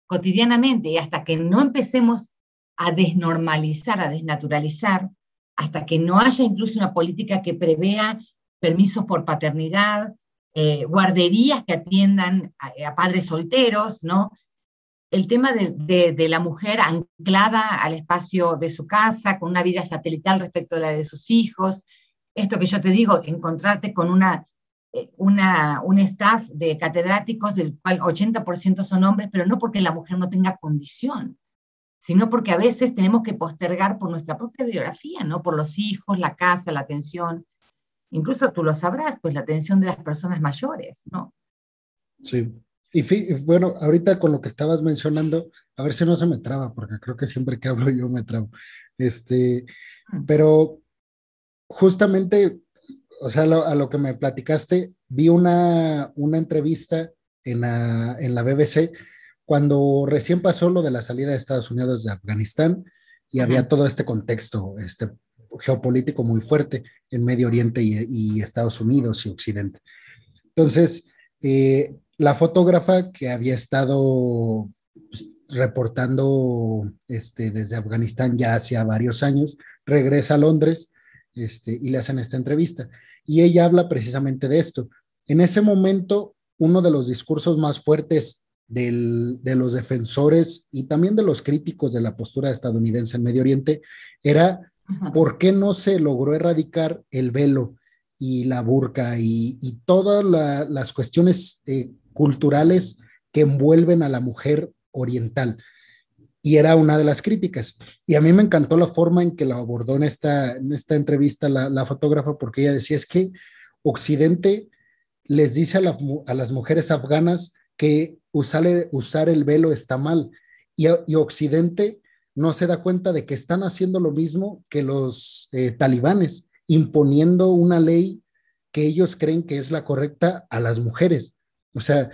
cotidianamente y hasta que no empecemos a desnormalizar, a desnaturalizar, hasta que no haya incluso una política que prevea permisos por paternidad, guarderías que atiendan a padres solteros, ¿no? El tema de la mujer anclada al espacio de su casa, con una vida satelital respecto a la de sus hijos, esto que yo te digo, encontrarte con un staff de catedráticos del cual 80% son hombres, pero no porque la mujer no tenga condición, sino porque a veces tenemos que postergar por nuestra propia biografía, ¿no? Por los hijos, la casa, la atención, incluso tú lo sabrás, pues la atención de las personas mayores, ¿no? Sí. Bueno, ahorita con lo que estabas mencionando, a ver si no se me traba, porque creo que siempre que hablo yo me trabo. Este, pero justamente, o sea, a lo que me platicaste, vi una entrevista en la BBC cuando recién pasó lo de la salida de Estados Unidos de Afganistán y había todo este contexto geopolítico muy fuerte en Medio Oriente y Estados Unidos y Occidente. Entonces, la fotógrafa que había estado pues, reportando desde Afganistán ya hacía varios años, regresa a Londres y le hacen esta entrevista. Y ella habla precisamente de esto. En ese momento, uno de los discursos más fuertes de los defensores y también de los críticos de la postura estadounidense en Medio Oriente era por qué no se logró erradicar el velo y la burka y todas las cuestiones culturales que envuelven a la mujer oriental. Y era una de las críticas. Y a mí me encantó la forma en que la abordó en esta entrevista la fotógrafa, porque ella decía, es que Occidente les dice a las mujeres afganas que usar el velo está mal. Y Occidente no se da cuenta de que están haciendo lo mismo que los talibanes, imponiendo una ley que ellos creen que es la correcta a las mujeres. O sea,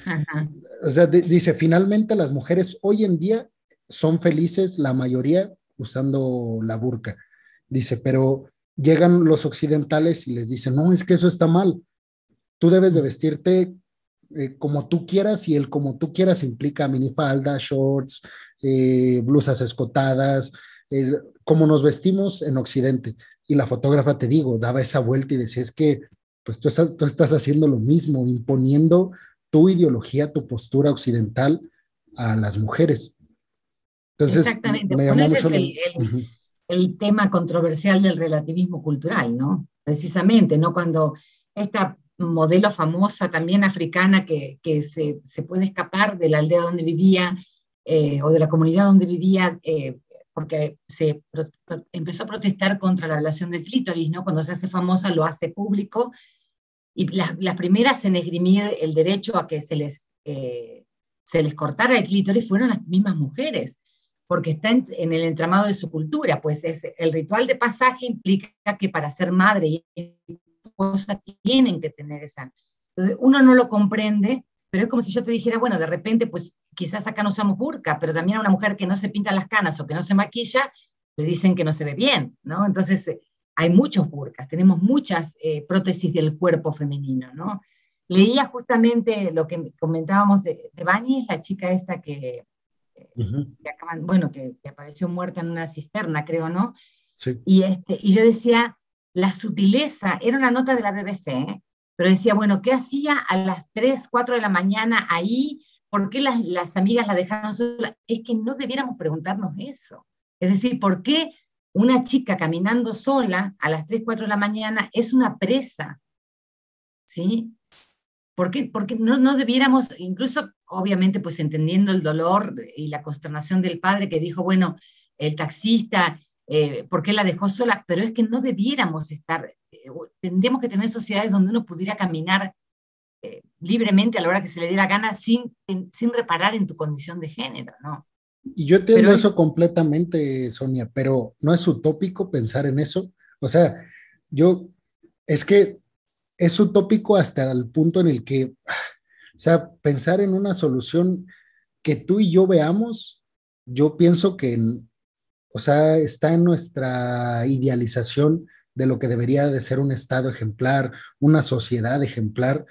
dice, finalmente las mujeres hoy en día son felices, la mayoría usando la burka. Dice, pero llegan los occidentales y les dicen, no, es que eso está mal. Tú debes de vestirte como tú quieras y el como tú quieras implica minifalda, shorts, blusas escotadas, como nos vestimos en Occidente. Y la fotógrafa, te digo, daba esa vuelta y decía, es que pues tú estás haciendo lo mismo, imponiendo tu ideología, tu postura occidental a las mujeres. Entonces, Exactamente. me Bueno, llamó ese mucho es la... Uh -huh. el tema controversial del relativismo cultural, ¿no? Precisamente, ¿no? Cuando esta modelo famosa también africana que se puede escapar de la aldea donde vivía o de la comunidad donde vivía porque empezó a protestar contra la violación del clítoris, ¿no? Cuando se hace famosa lo hace público y las primeras en esgrimir el derecho a que se les cortara el clítoris fueron las mismas mujeres, porque está en el entramado de su cultura, pues el ritual de pasaje implica que para ser madre y esposa tienen que tener esa. Entonces uno no lo comprende, pero es como si yo te dijera, bueno, de repente, pues quizás acá no usamos burka, pero también a una mujer que no se pinta las canas o que no se maquilla, le dicen que no se ve bien, ¿no? Entonces hay muchos burkas, tenemos muchas prótesis del cuerpo femenino, ¿no? Leía justamente lo que comentábamos de Bani, la chica esta que bueno, que apareció muerta en una cisterna, creo, ¿no? Sí. Y yo decía, la sutileza, era una nota de la BBC, pero decía, bueno, ¿qué hacía a las 3, 4 de la mañana ahí? ¿Por qué las amigas la dejaron sola? Es que no debiéramos preguntarnos eso. Es decir, ¿por qué una chica caminando sola a las 3 4 de la mañana es una presa? ¿Sí? Porque no debiéramos, incluso obviamente pues entendiendo el dolor y la consternación del padre que dijo, bueno, el taxista, ¿por qué la dejó sola? Pero es que no debiéramos estar, tendríamos que tener sociedades donde uno pudiera caminar libremente a la hora que se le diera gana sin reparar en tu condición de género, ¿no? Y yo Pero entiendo eso completamente, Sonia, pero no es utópico pensar en eso. O sea, yo, es que es utópico hasta el punto en el que, o sea, pensar en una solución que tú y yo veamos, yo pienso que, o sea, está en nuestra idealización de lo que debería de ser un estado ejemplar, una sociedad ejemplar,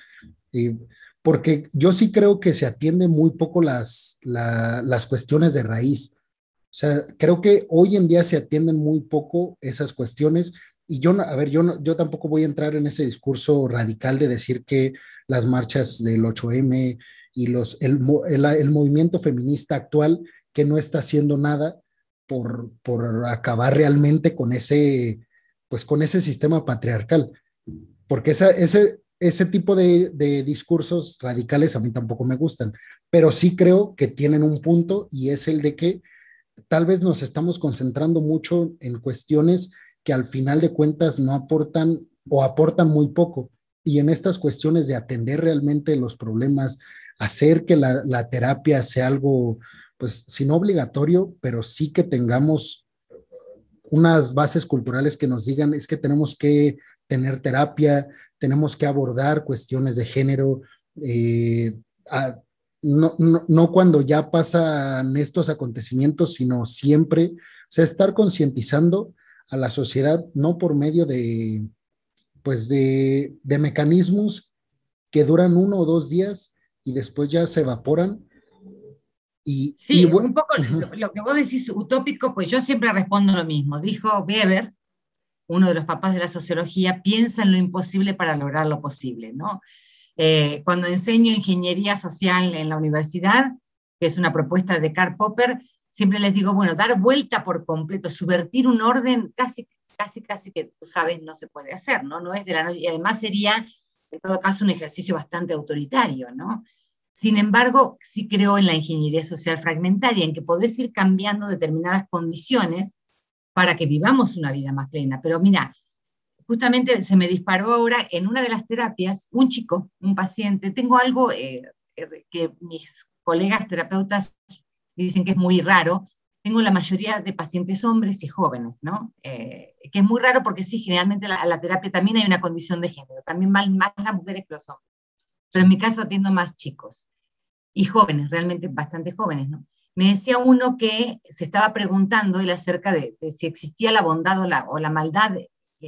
y porque yo sí creo que se atiende muy poco las cuestiones de raíz. O sea, creo que hoy en día se atienden muy poco esas cuestiones y yo, a ver, yo tampoco voy a entrar en ese discurso radical de decir que las marchas del 8M y el movimiento feminista actual que no está haciendo nada por acabar realmente con pues con ese sistema patriarcal, porque ese tipo de discursos radicales a mí tampoco me gustan, pero sí creo que tienen un punto y es el de que tal vez nos estamos concentrando mucho en cuestiones que al final de cuentas no aportan o aportan muy poco. Y en estas cuestiones de atender realmente los problemas, hacer que la terapia sea algo, pues, si no obligatorio, pero sí que tengamos unas bases culturales que nos digan es que tenemos que tener terapia, tenemos que abordar cuestiones de género, eh, a, no cuando ya pasan estos acontecimientos, sino siempre, o sea, estar concientizando a la sociedad, no por medio pues de mecanismos que duran 1 o 2 días y después ya se evaporan. Y sí, bueno, un poco uh-huh. lo que vos decís utópico, pues yo siempre respondo lo mismo. Dijo Weber, uno de los papás de la sociología, piensa en lo imposible para lograr lo posible, ¿no? Cuando enseño ingeniería social en la universidad, que es una propuesta de Karl Popper, siempre les digo, bueno, dar vuelta por completo, subvertir un orden, casi que tú sabes no se puede hacer, ¿no? No es de la noche, y además sería, en todo caso, un ejercicio bastante autoritario, ¿no? Sin embargo, sí creo en la ingeniería social fragmentaria, en que podés ir cambiando determinadas condiciones para que vivamos una vida más plena. Pero mira, justamente se me disparó ahora en una de las terapias, un chico, un paciente, tengo algo que mis colegas terapeutas dicen que es muy raro, tengo la mayoría de pacientes hombres y jóvenes, ¿no? Que es muy raro porque sí, generalmente la terapia también hay una condición de género, también más las mujeres que los hombres, pero en mi caso atiendo más chicos y jóvenes, realmente bastante jóvenes, ¿no? Me decía uno que se estaba preguntando él acerca de si existía la bondad o la maldad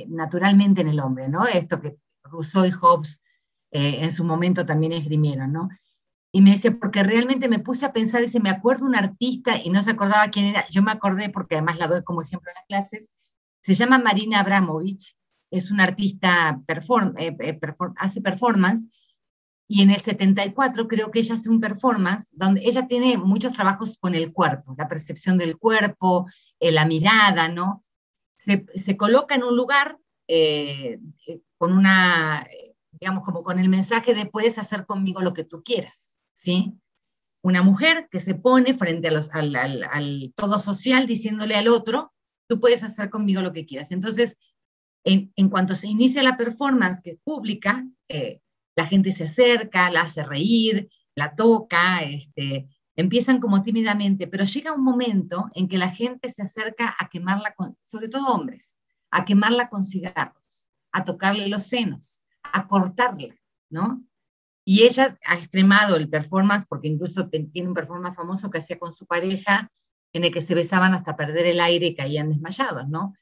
naturalmente en el hombre, ¿no? Esto que Rousseau y Hobbes en su momento también esgrimieron, ¿no? Y me dice, porque realmente me puse a pensar, dice, me acuerdo un artista y no se acordaba quién era, yo me acordé porque además la doy como ejemplo en las clases, se llama Marina Abramovich, es una artista, hace performance, y en el 74 creo que ella hace un performance donde ella tiene muchos trabajos con el cuerpo, la percepción del cuerpo, la mirada, ¿no? Se coloca en un lugar con una, digamos, como con el mensaje de puedes hacer conmigo lo que tú quieras, ¿sí? Una mujer que se pone frente al todo social diciéndole al otro, tú puedes hacer conmigo lo que quieras. Entonces, en cuanto se inicia la performance que es pública, la gente se acerca, la hace reír, la toca, empiezan como tímidamente, pero llega un momento en que la gente se acerca a quemarla, sobre todo hombres, a quemarla con cigarros, a tocarle los senos, a cortarla, ¿no? Y ella ha extremado el performance, porque incluso tiene un performance famoso que hacía con su pareja, en el que se besaban hasta perder el aire y caían desmayados, ¿no?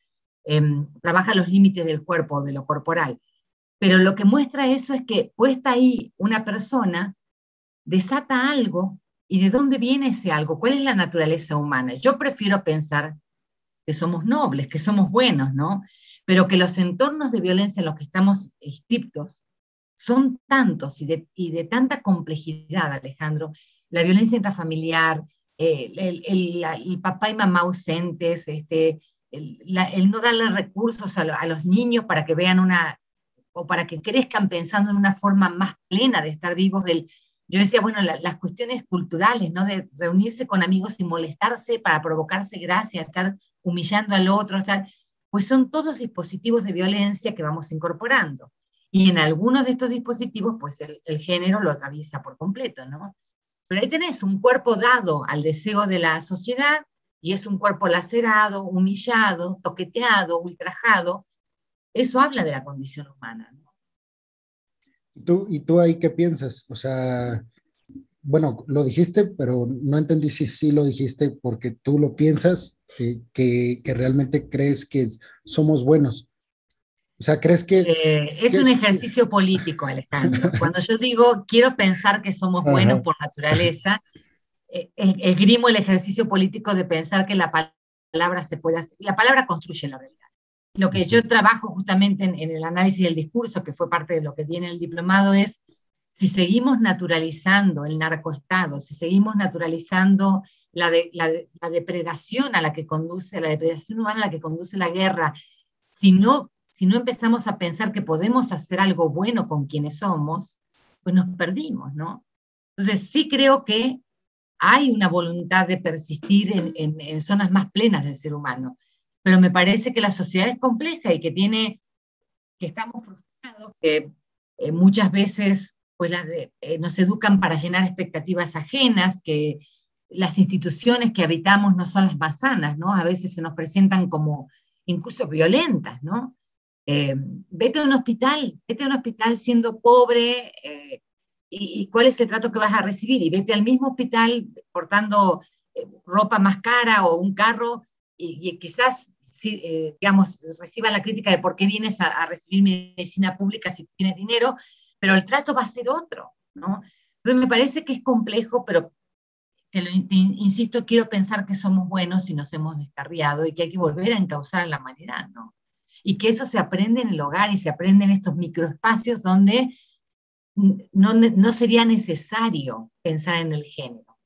Trabaja los límites del cuerpo, de lo corporal. Pero lo que muestra eso es que puesta ahí una persona desata algo y de dónde viene ese algo, cuál es la naturaleza humana. Yo prefiero pensar que somos nobles, que somos buenos, ¿no? Pero que los entornos de violencia en los que estamos inscriptos son tantos y de tanta complejidad, Alejandro. La violencia intrafamiliar, el papá y mamá ausentes, el no darle recursos a los niños para que vean o para que crezcan pensando en una forma más plena de estar vivos yo decía, bueno, las cuestiones culturales, ¿no? De reunirse con amigos sin molestarse para provocarse gracia, estar humillando al otro, pues son todos dispositivos de violencia que vamos incorporando. Y en algunos de estos dispositivos, pues el género lo atraviesa por completo, ¿no? Pero ahí tenés un cuerpo dado al deseo de la sociedad y es un cuerpo lacerado, humillado, toqueteado, ultrajado. Eso habla de la condición humana, ¿no? ¿Y tú ahí qué piensas? O sea, bueno, lo dijiste, pero no entendí si sí lo dijiste porque tú lo piensas, que realmente crees que somos buenos. O sea, ¿crees Es un que- ejercicio político, Alejandro. Cuando yo digo quiero pensar que somos buenos Ajá, por naturaleza, esgrimo el ejercicio político de pensar que la palabra se puede hacer, la palabra construye la realidad. Lo que ujú. yo trabajo justamente en el análisis del discurso, que fue parte de lo que tiene el diplomado, es si seguimos naturalizando el narcoestado, si seguimos naturalizando la depredación a la que conduce, la depredación humana a la que conduce la guerra, si no empezamos a pensar que podemos hacer algo bueno con quienes somos, pues nos perdimos, ¿no? Entonces sí creo que hay una voluntad de persistir en zonas más plenas del ser humano, pero me parece que la sociedad es compleja y que estamos frustrados, que muchas veces pues nos educan para llenar expectativas ajenas, que las instituciones que habitamos no son las más sanas, ¿no? A veces se nos presentan como incluso violentas, ¿no? Vete a un hospital siendo pobre, y cuál es el trato que vas a recibir, y vete al mismo hospital portando ropa más cara o un carro, y quizás, sí, digamos, reciba la crítica de por qué vienes a recibir medicina pública si tienes dinero, pero el trato va a ser otro, ¿no? Entonces me parece que es complejo, pero insisto, quiero pensar que somos buenos y nos hemos descarriado y que hay que volver a encauzar a la humanidad, ¿no? Y que eso se aprende en el hogar y se aprende en estos microespacios donde no sería necesario pensar en el género,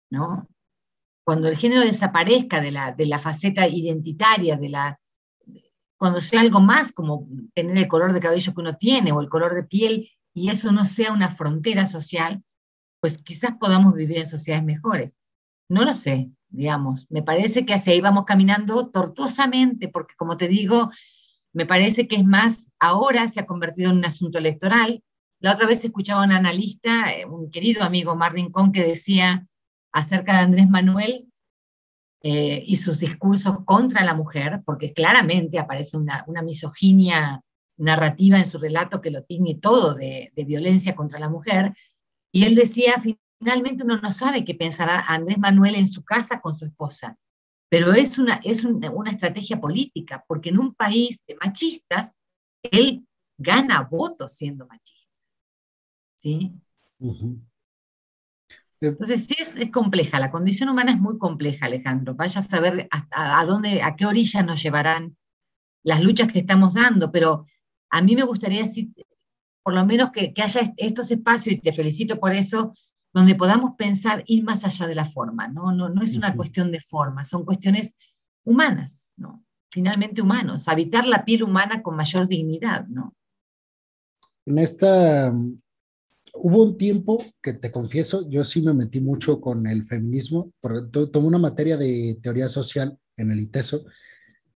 ¿no? Cuando el género desaparezca de la faceta identitaria, cuando sea algo más como tener el color de cabello que uno tiene o el color de piel, y eso no sea una frontera social, pues quizás podamos vivir en sociedades mejores. No lo sé, digamos. Me parece que hacia ahí vamos caminando tortuosamente, porque como te digo, me parece que es más, ahora se ha convertido en un asunto electoral. La otra vez escuchaba a un analista, un querido amigo, Mar Rincón, que decía acerca de Andrés Manuel y sus discursos contra la mujer, porque claramente aparece una misoginia narrativa en su relato que lo tiene todo de violencia contra la mujer, y él decía, finalmente uno no sabe qué pensará Andrés Manuel en su casa con su esposa, pero es una estrategia política, porque en un país de machistas, él gana votos siendo machista, ¿sí? Ujú. Eh, Entonces sí es compleja, la condición humana es muy compleja, Alejandro. Vaya a saber hasta a qué orilla nos llevarán las luchas que estamos dando, pero a mí me gustaría decir, por lo menos que haya estos espacios, y te felicito por eso, donde podamos pensar ir más allá de la forma, ¿no? No es una ujú. cuestión de forma, son cuestiones humanas, ¿no? Finalmente humanos, habitar la piel humana con mayor dignidad, ¿no? En esta, hubo un tiempo que te confieso, yo sí me metí mucho con el feminismo, porque tomé una materia de teoría social en el ITESO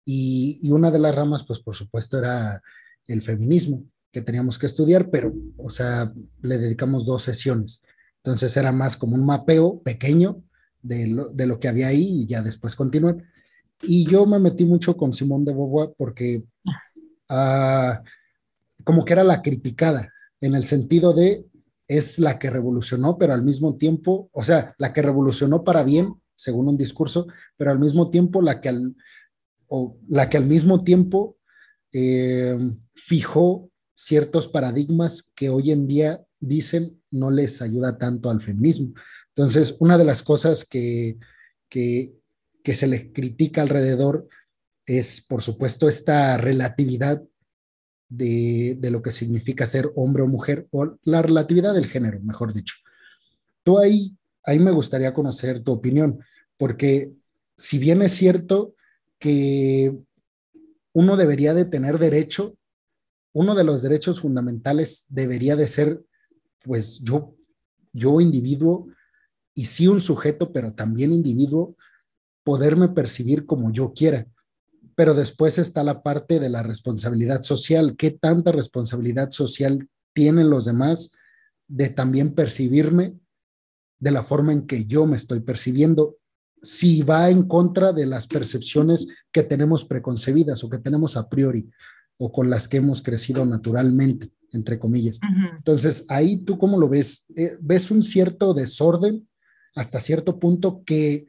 y una de las ramas, pues por supuesto, era el feminismo que teníamos que estudiar, pero, o sea, le dedicamos 2 sesiones. Entonces era más como un mapeo pequeño de lo que había ahí y ya después continuar. Y yo me metí mucho con Simone de Beauvoir porque ah, como que era la criticada, en el sentido de es la que revolucionó, pero al mismo tiempo, o sea, la que revolucionó para bien, según un discurso, pero al mismo tiempo la que al mismo tiempo eh, fijó ciertos paradigmas que hoy en día dicen no les ayuda tanto al feminismo. Entonces, una de las cosas que, que se le critica alrededor es, por supuesto, esta relatividad de lo que significa ser hombre o mujer, o la relatividad del género, mejor dicho. ¿Tú ahí ahí me gustaría conocer tu opinión, porque si bien es cierto que uno debería de tener derecho, uno de los derechos fundamentales debería de ser, pues yo individuo, y sí un sujeto, pero también individuo, poderme percibir como yo quiera. Pero después está la parte de la responsabilidad social. ¿Qué tanta responsabilidad social tienen los demás de también percibirme de la forma en que yo me estoy percibiendo? Si va en contra de las percepciones que tenemos preconcebidas o que tenemos a priori o con las que hemos crecido naturalmente, entre comillas. Ujú. Entonces, ahí tú cómo lo ves? ¿Ves un cierto desorden hasta cierto punto que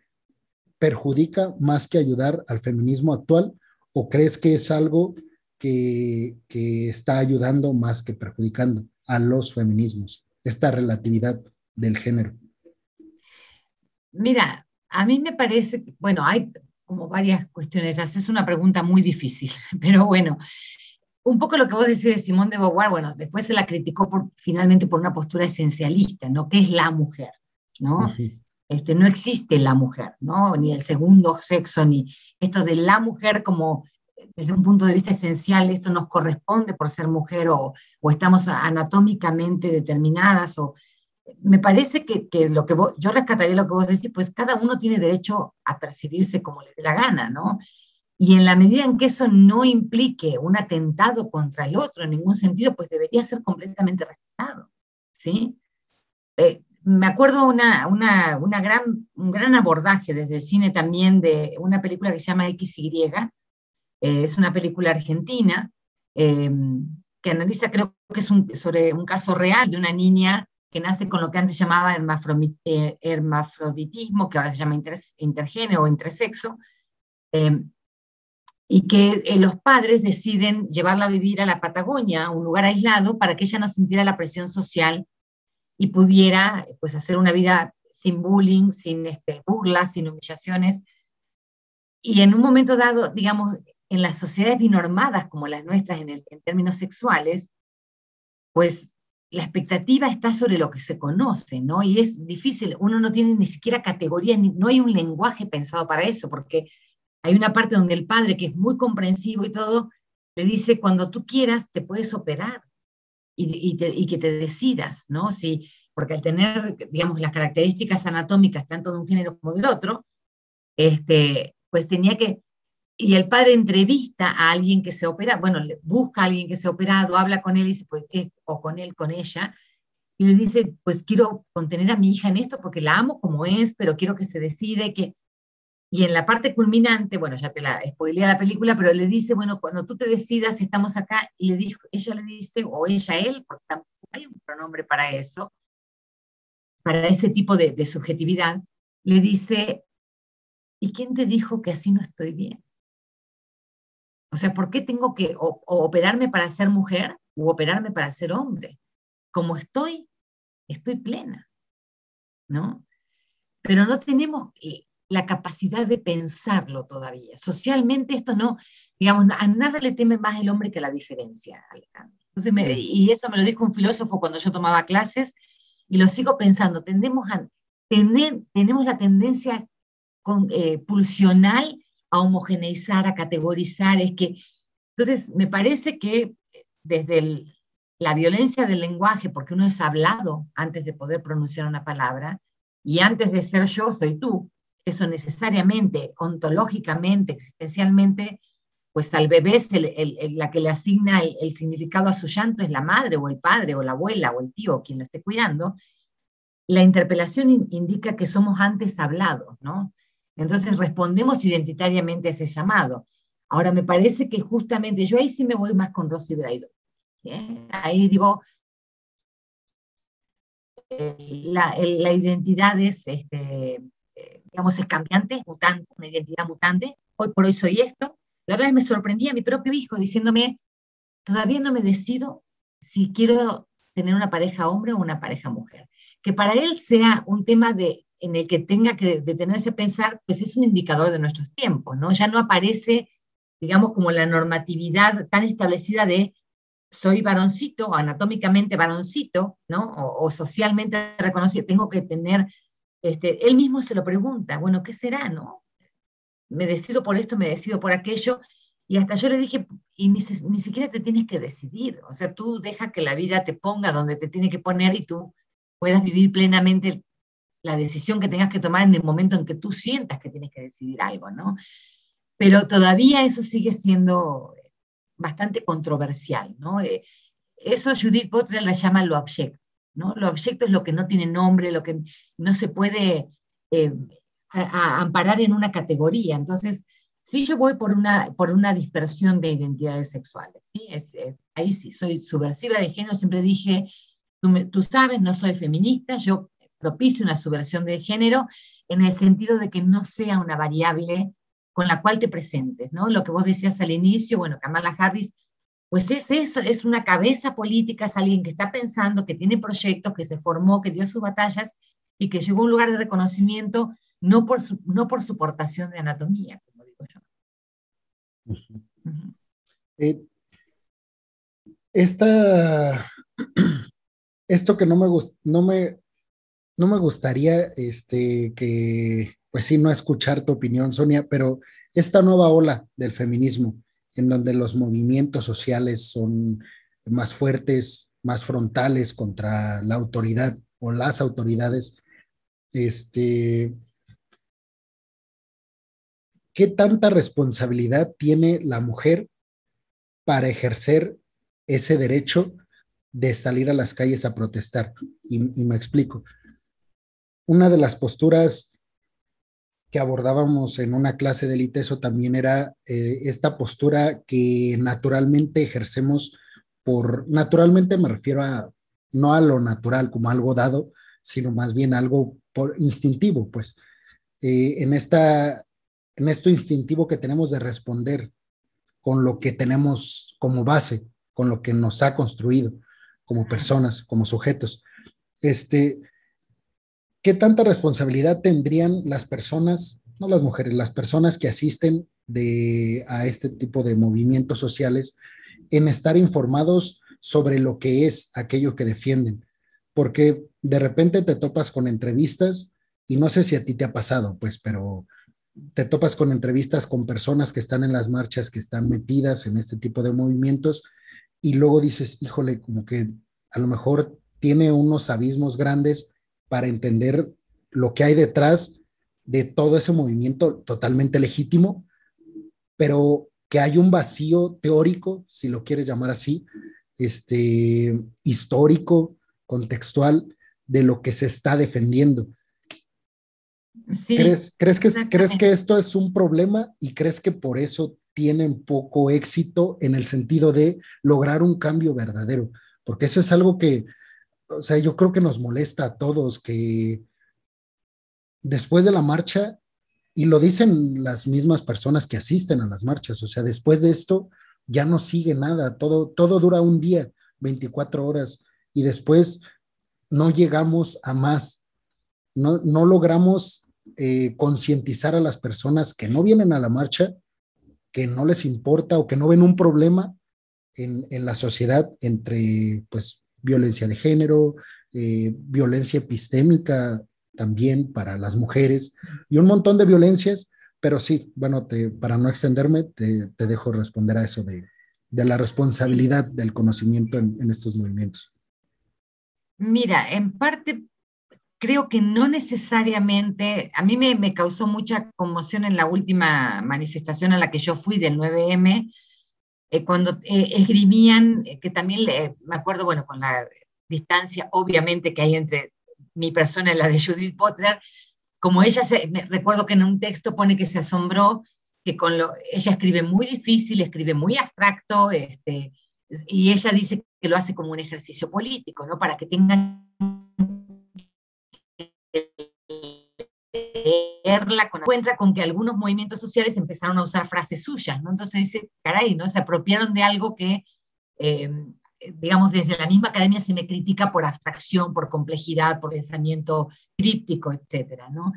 perjudica más que ayudar al feminismo actual, o crees que es algo que está ayudando más que perjudicando a los feminismos, esta relatividad del género? Mira, a mí me parece, bueno, hay como varias cuestiones, haces una pregunta muy difícil, pero bueno, un poco lo que vos decís de Simone de Beauvoir, bueno, después se la criticó finalmente por una postura esencialista, ¿no? ¿Qué es la mujer? Uh ¿No? -huh. No existe la mujer, ¿no? Ni el segundo sexo, ni esto de la mujer como desde un punto de vista esencial, esto nos corresponde por ser mujer o estamos anatómicamente determinadas, o me parece que lo que yo rescataría lo que vos decís, pues cada uno tiene derecho a percibirse como le dé la gana, ¿no? Y en la medida en que eso no implique un atentado contra el otro en ningún sentido, pues debería ser completamente respetado, ¿sí? Me acuerdo un gran abordaje desde el cine también de una película que se llama XY, es una película argentina, eh, que analiza, creo que es sobre un caso real de una niña que nace con lo que antes llamaba hermafroditismo, que ahora se llama intergénero o intersexo, eh, y que los padres deciden llevarla a vivir a la Patagonia, a un lugar aislado, para que ella no sintiera la presión social y pudiera pues hacer una vida sin bullying, sin burlas, sin humillaciones. Y en un momento dado, digamos, en las sociedades binormadas como las nuestras en términos sexuales, pues la expectativa está sobre lo que se conoce, ¿no? Y es difícil, uno no tiene ni siquiera categorías, no hay un lenguaje pensado para eso, porque hay una parte donde el padre, que es muy comprensivo y todo, le dice, cuando tú quieras, te puedes operar y que te decidas, ¿no? Si, porque al tener, digamos, las características anatómicas tanto de un género como del otro, pues tenía que, y el padre entrevista a alguien que se opera, bueno, busca a alguien que se ha operado, habla con él y dice, pues, o con él, con ella, y le dice, pues quiero contener a mi hija en esto porque la amo como es, pero quiero que se decide, que y en la parte culminante, bueno, ya te la spoileé la película, pero le dice, bueno, cuando tú te decidas, estamos acá, y le dijo, ella le dice, o ella, él, porque tampoco hay un pronombre para eso, para ese tipo de subjetividad, le dice, ¿y quién te dijo que así no estoy bien? O sea, ¿por qué tengo que o operarme para ser mujer u operarme para ser hombre? Como estoy plena, ¿no? Pero no tenemos la capacidad de pensarlo todavía. Socialmente esto no, digamos, a nada le teme más el hombre que a la diferencia, Alejandro. Entonces, Sí. y eso me lo dijo un filósofo cuando yo tomaba clases, y lo sigo pensando, tenemos la tendencia pulsional a homogeneizar, a categorizar, entonces me parece que desde la violencia del lenguaje, porque uno es hablado antes de poder pronunciar una palabra, y antes de ser yo, soy tú, eso necesariamente, ontológicamente, existencialmente, pues al bebé la que le asigna el significado a su llanto es la madre o el padre o la abuela o el tío, quien lo esté cuidando. La interpelación indica que somos antes hablados, ¿no? Entonces respondemos identitariamente a ese llamado. Ahora, me parece que justamente, yo ahí sí me voy más con Rosy Braido. Ahí digo, la identidad es, digamos, es cambiante, es mutante, una identidad mutante. Hoy por hoy soy esto. La otra vez me sorprendí a mi propio hijo diciéndome, todavía no me decido si quiero tener una pareja hombre o una pareja mujer. Que para él sea un tema en el que tenga que detenerse a pensar, pues es un indicador de nuestros tiempos, ¿no? Ya no aparece, digamos, como la normatividad tan establecida de soy varoncito, o anatómicamente varoncito, ¿no? O socialmente reconocido, tengo que tener él mismo se lo pregunta, bueno, ¿qué será, no? Me decido por esto, me decido por aquello, y hasta yo le dije, y ni siquiera te tienes que decidir, o sea, tú deja que la vida te ponga donde te tiene que poner y tú puedas vivir plenamente la decisión que tengas que tomar en el momento en que tú sientas que tienes que decidir algo, ¿no? Pero todavía eso sigue siendo bastante controversial, ¿no? Eso Judith Butler la llama lo abyecto, ¿no? Lo abyecto es lo que no tiene nombre, lo que no se puede eh, amparar en una categoría. Entonces, si yo voy por una dispersión de identidades sexuales, ¿sí? Ahí sí, soy subversiva de género, siempre dije, tú sabes, no soy feminista, yo propicio una subversión de género en el sentido de que no sea una variable con la cual te presentes, ¿no? Lo que vos decías al inicio, bueno, Kamala Harris, pues es eso, es una cabeza política, es alguien que está pensando, que tiene proyectos, que se formó, que dio sus batallas y que llegó a un lugar de reconocimiento no por su portación de anatomía, como digo yo. Uh-huh. Eh, esta, esto que no me gustaría, que, pues sí, no escuchar tu opinión, Sonia, pero esta nueva ola del feminismo, en donde los movimientos sociales son más fuertes, más frontales contra la autoridad o las autoridades, este, ¿qué tanta responsabilidad tiene la mujer para ejercer ese derecho de salir a las calles a protestar? Y me explico. Una de las posturas que abordábamos en una clase de ITESO también era esta postura que naturalmente ejercemos naturalmente me refiero a, no a lo natural como algo dado, sino más bien algo por instintivo, pues, en en esto instintivo que tenemos de responder con lo que tenemos como base, con lo que nos ha construido como personas, como sujetos. Este, ¿Qué tanta responsabilidad tendrían las personas, no las mujeres, las personas que asisten a este tipo de movimientos sociales en estar informados sobre lo que es aquello que defienden? Porque de repente te topas con entrevistas y no sé si a ti te ha pasado, pues, pero te topas con entrevistas con personas que están en las marchas, que están metidas en este tipo de movimientos y luego dices, híjole, como que a lo mejor tiene unos abismos grandes para entender lo que hay detrás de todo ese movimiento totalmente legítimo, pero que hay un vacío teórico, si lo quieres llamar así, histórico, contextual, de lo que se está defendiendo. Sí, ¿Crees que exactamente. esto es un problema y crees que por eso tienen poco éxito en el sentido de lograr un cambio verdadero? Porque eso es algo que, o sea, yo creo que nos molesta a todos, que después de la marcha, y lo dicen las mismas personas que asisten a las marchas, o sea, después de esto ya no sigue nada, todo dura un día, 24 horas, y después no llegamos a más, no logramos concientizar a las personas que no vienen a la marcha, que no les importa o que no ven un problema en la sociedad entre, pues, violencia de género, violencia epistémica también para las mujeres y un montón de violencias, pero sí, bueno, para no extenderme, te dejo responder a eso de la Sí. responsabilidad del conocimiento en estos movimientos. Mira, en parte creo que no necesariamente, a mí me causó mucha conmoción en la última manifestación a la que yo fui del 9M, cuando esgrimían, que también me acuerdo, bueno, con la distancia obviamente que hay entre mi persona y la de Judith Butler, como recuerdo que en un texto pone que se asombró que ella escribe muy difícil, escribe muy abstracto, y ella dice que lo hace como un ejercicio político, ¿no? Para que tengan leerla, encuentra con que algunos movimientos sociales empezaron a usar frases suyas, ¿no? Entonces dice, caray, ¿no? Se apropiaron de algo que, eh, digamos, desde la misma academia se me critica por abstracción, por complejidad, por pensamiento críptico, etcétera, ¿no?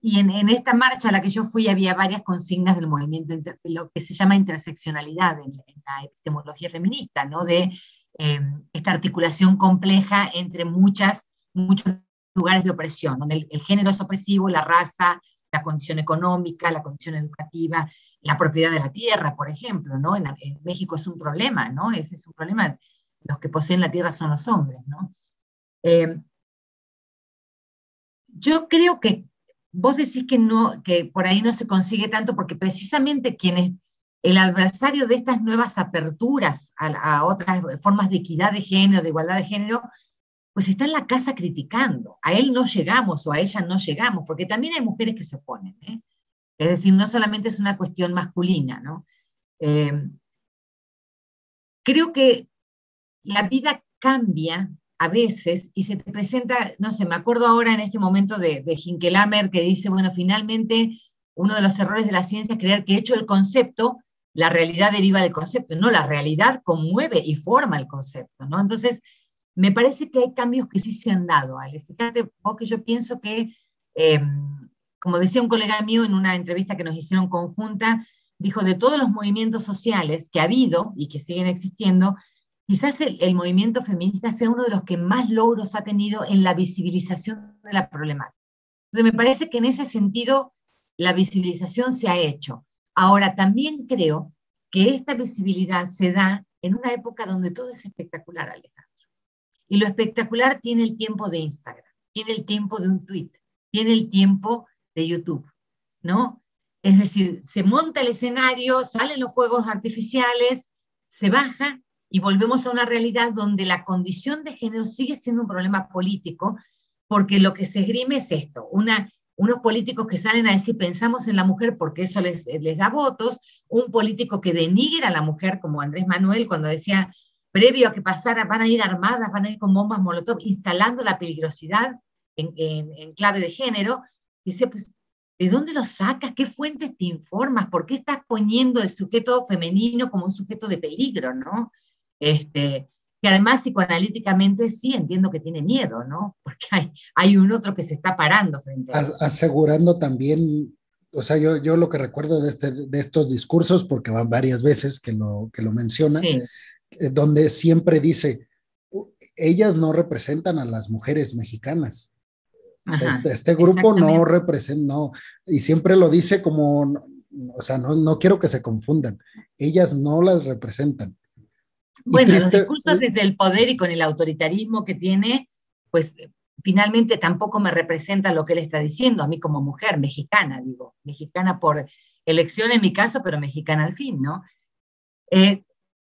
Y en esta marcha a la que yo fui había varias consignas del movimiento, lo que se llama interseccionalidad en la epistemología feminista, ¿no? De esta articulación compleja entre muchos lugares de opresión, donde el género es opresivo, la raza, la condición económica, la condición educativa, la propiedad de la tierra, por ejemplo, ¿no? En México es un problema, ¿no? Ese es un problema. Los que poseen la tierra son los hombres, ¿no? Eh, yo creo que vos decís que, no, que por ahí no se consigue tanto, porque precisamente quienes, el adversario de estas nuevas aperturas a otras formas de equidad de género, de igualdad de género, pues está en la casa criticando. A él no llegamos o a ella no llegamos, porque también hay mujeres que se oponen, ¿eh? Es decir, no solamente es una cuestión masculina, ¿no? Eh, creo que la vida cambia a veces y se te presenta, no sé, me acuerdo ahora en este momento de Hinkelamer que dice, bueno, finalmente uno de los errores de la ciencia es creer que hecho el concepto, la realidad deriva del concepto. No, la realidad conmueve y forma el concepto, ¿no? Entonces, me parece que hay cambios que sí se han dado, Ale. Fíjate vos que yo pienso que, eh, como decía un colega mío en una entrevista que nos hicieron conjunta, dijo, de todos los movimientos sociales que ha habido y que siguen existiendo, quizás el movimiento feminista sea uno de los que más logros ha tenido en la visibilización de la problemática. Entonces, me parece que en ese sentido la visibilización se ha hecho. Ahora, también creo que esta visibilidad se da en una época donde todo es espectacular, Alejandro. Y lo espectacular tiene el tiempo de Instagram, tiene el tiempo de un tweet, tiene el tiempo de YouTube, ¿no? Es decir, se monta el escenario, salen los fuegos artificiales, se baja y volvemos a una realidad donde la condición de género sigue siendo un problema político, porque lo que se esgrime es esto, unos políticos que salen a decir pensamos en la mujer porque eso les da votos, un político que denigra a la mujer como Andrés Manuel cuando decía previo a que pasara, van a ir armadas, van a ir con bombas molotov, instalando la peligrosidad en clave de género. Y dice, pues, ¿de dónde lo sacas? ¿Qué fuentes te informas? ¿Por qué estás poniendo el sujeto femenino como un sujeto de peligro, ¿no? Que además psicoanalíticamente sí entiendo que tiene miedo, ¿no? Porque hay un otro que se está parando frente a eso. Asegurando también, o sea, yo lo que recuerdo de estos discursos, porque van varias veces que lo menciona, Sí, donde siempre dice, ellas no representan a las mujeres mexicanas. O sea, ajá, este grupo no exactamente. representa, no, y siempre lo dice como, o sea, no quiero que se confundan, ellas no las representan. Y Bueno, los triste, discursos desde el poder y con el autoritarismo que tiene, pues finalmente tampoco me representa lo que él está diciendo, a mí como mujer mexicana, digo, mexicana por elección en mi caso, pero mexicana al fin, ¿no? Eh,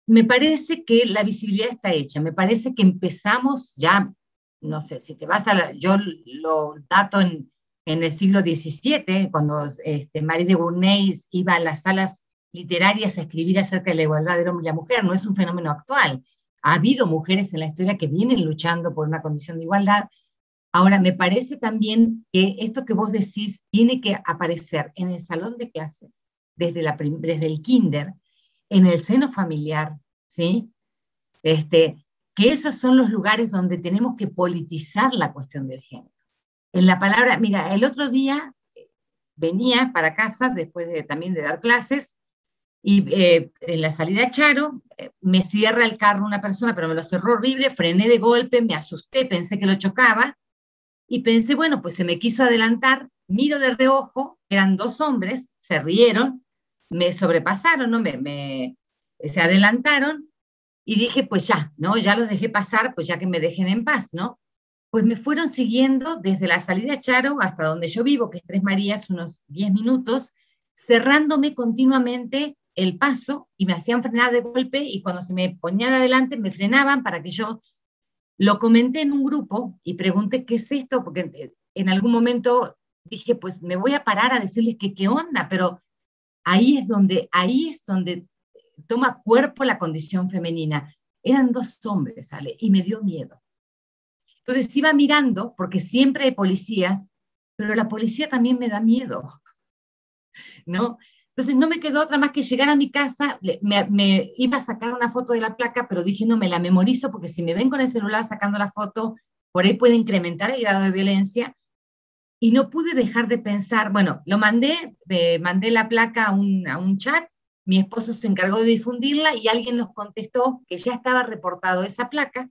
me parece que la visibilidad está hecha, me parece que empezamos ya, no sé, si te vas a yo lo dato en el siglo XVII, cuando Marie de Gournay iba a las salas literarias a escribir acerca de la igualdad del hombre y la mujer, no es un fenómeno actual. Ha habido mujeres en la historia que vienen luchando por una condición de igualdad. Ahora, me parece también que esto que vos decís tiene que aparecer en el salón de clases, desde el kinder, en el seno familiar, ¿sí? Que esos son los lugares donde tenemos que politizar la cuestión del género. En la palabra, mira, el otro día venía para casa, después también de dar clases, y en la salida a Charo, me cierra el carro una persona, pero me lo cerró horrible, frené de golpe, me asusté, pensé que lo chocaba, y pensé, bueno, pues se me quiso adelantar, miro de reojo, eran dos hombres, se rieron, me sobrepasaron, ¿no? Se adelantaron, y dije, pues ya, ¿no? Ya los dejé pasar, pues ya que me dejen en paz, ¿no? Pues me fueron siguiendo desde la salida a Charo hasta donde yo vivo, que es Tres Marías, unos 10 minutos, cerrándome continuamente el paso y me hacían frenar de golpe y cuando se me ponían adelante me frenaban para que yo lo comenté en un grupo y pregunté qué es esto, porque en algún momento dije, pues me voy a parar a decirles que qué onda, pero ahí es donde toma cuerpo la condición femenina. Eran dos hombres, ¿sale? Y me dio miedo. Entonces iba mirando, porque siempre hay policías, pero la policía también me da miedo, ¿no? Entonces no me quedó otra más que llegar a mi casa, me iba a sacar una foto de la placa, pero dije, no, me la memorizo porque si me ven con el celular sacando la foto, por ahí puede incrementar el grado de violencia. Y no pude dejar de pensar, bueno, mandé la placa a un chat, mi esposo se encargó de difundirla y alguien nos contestó que ya estaba reportado esa placa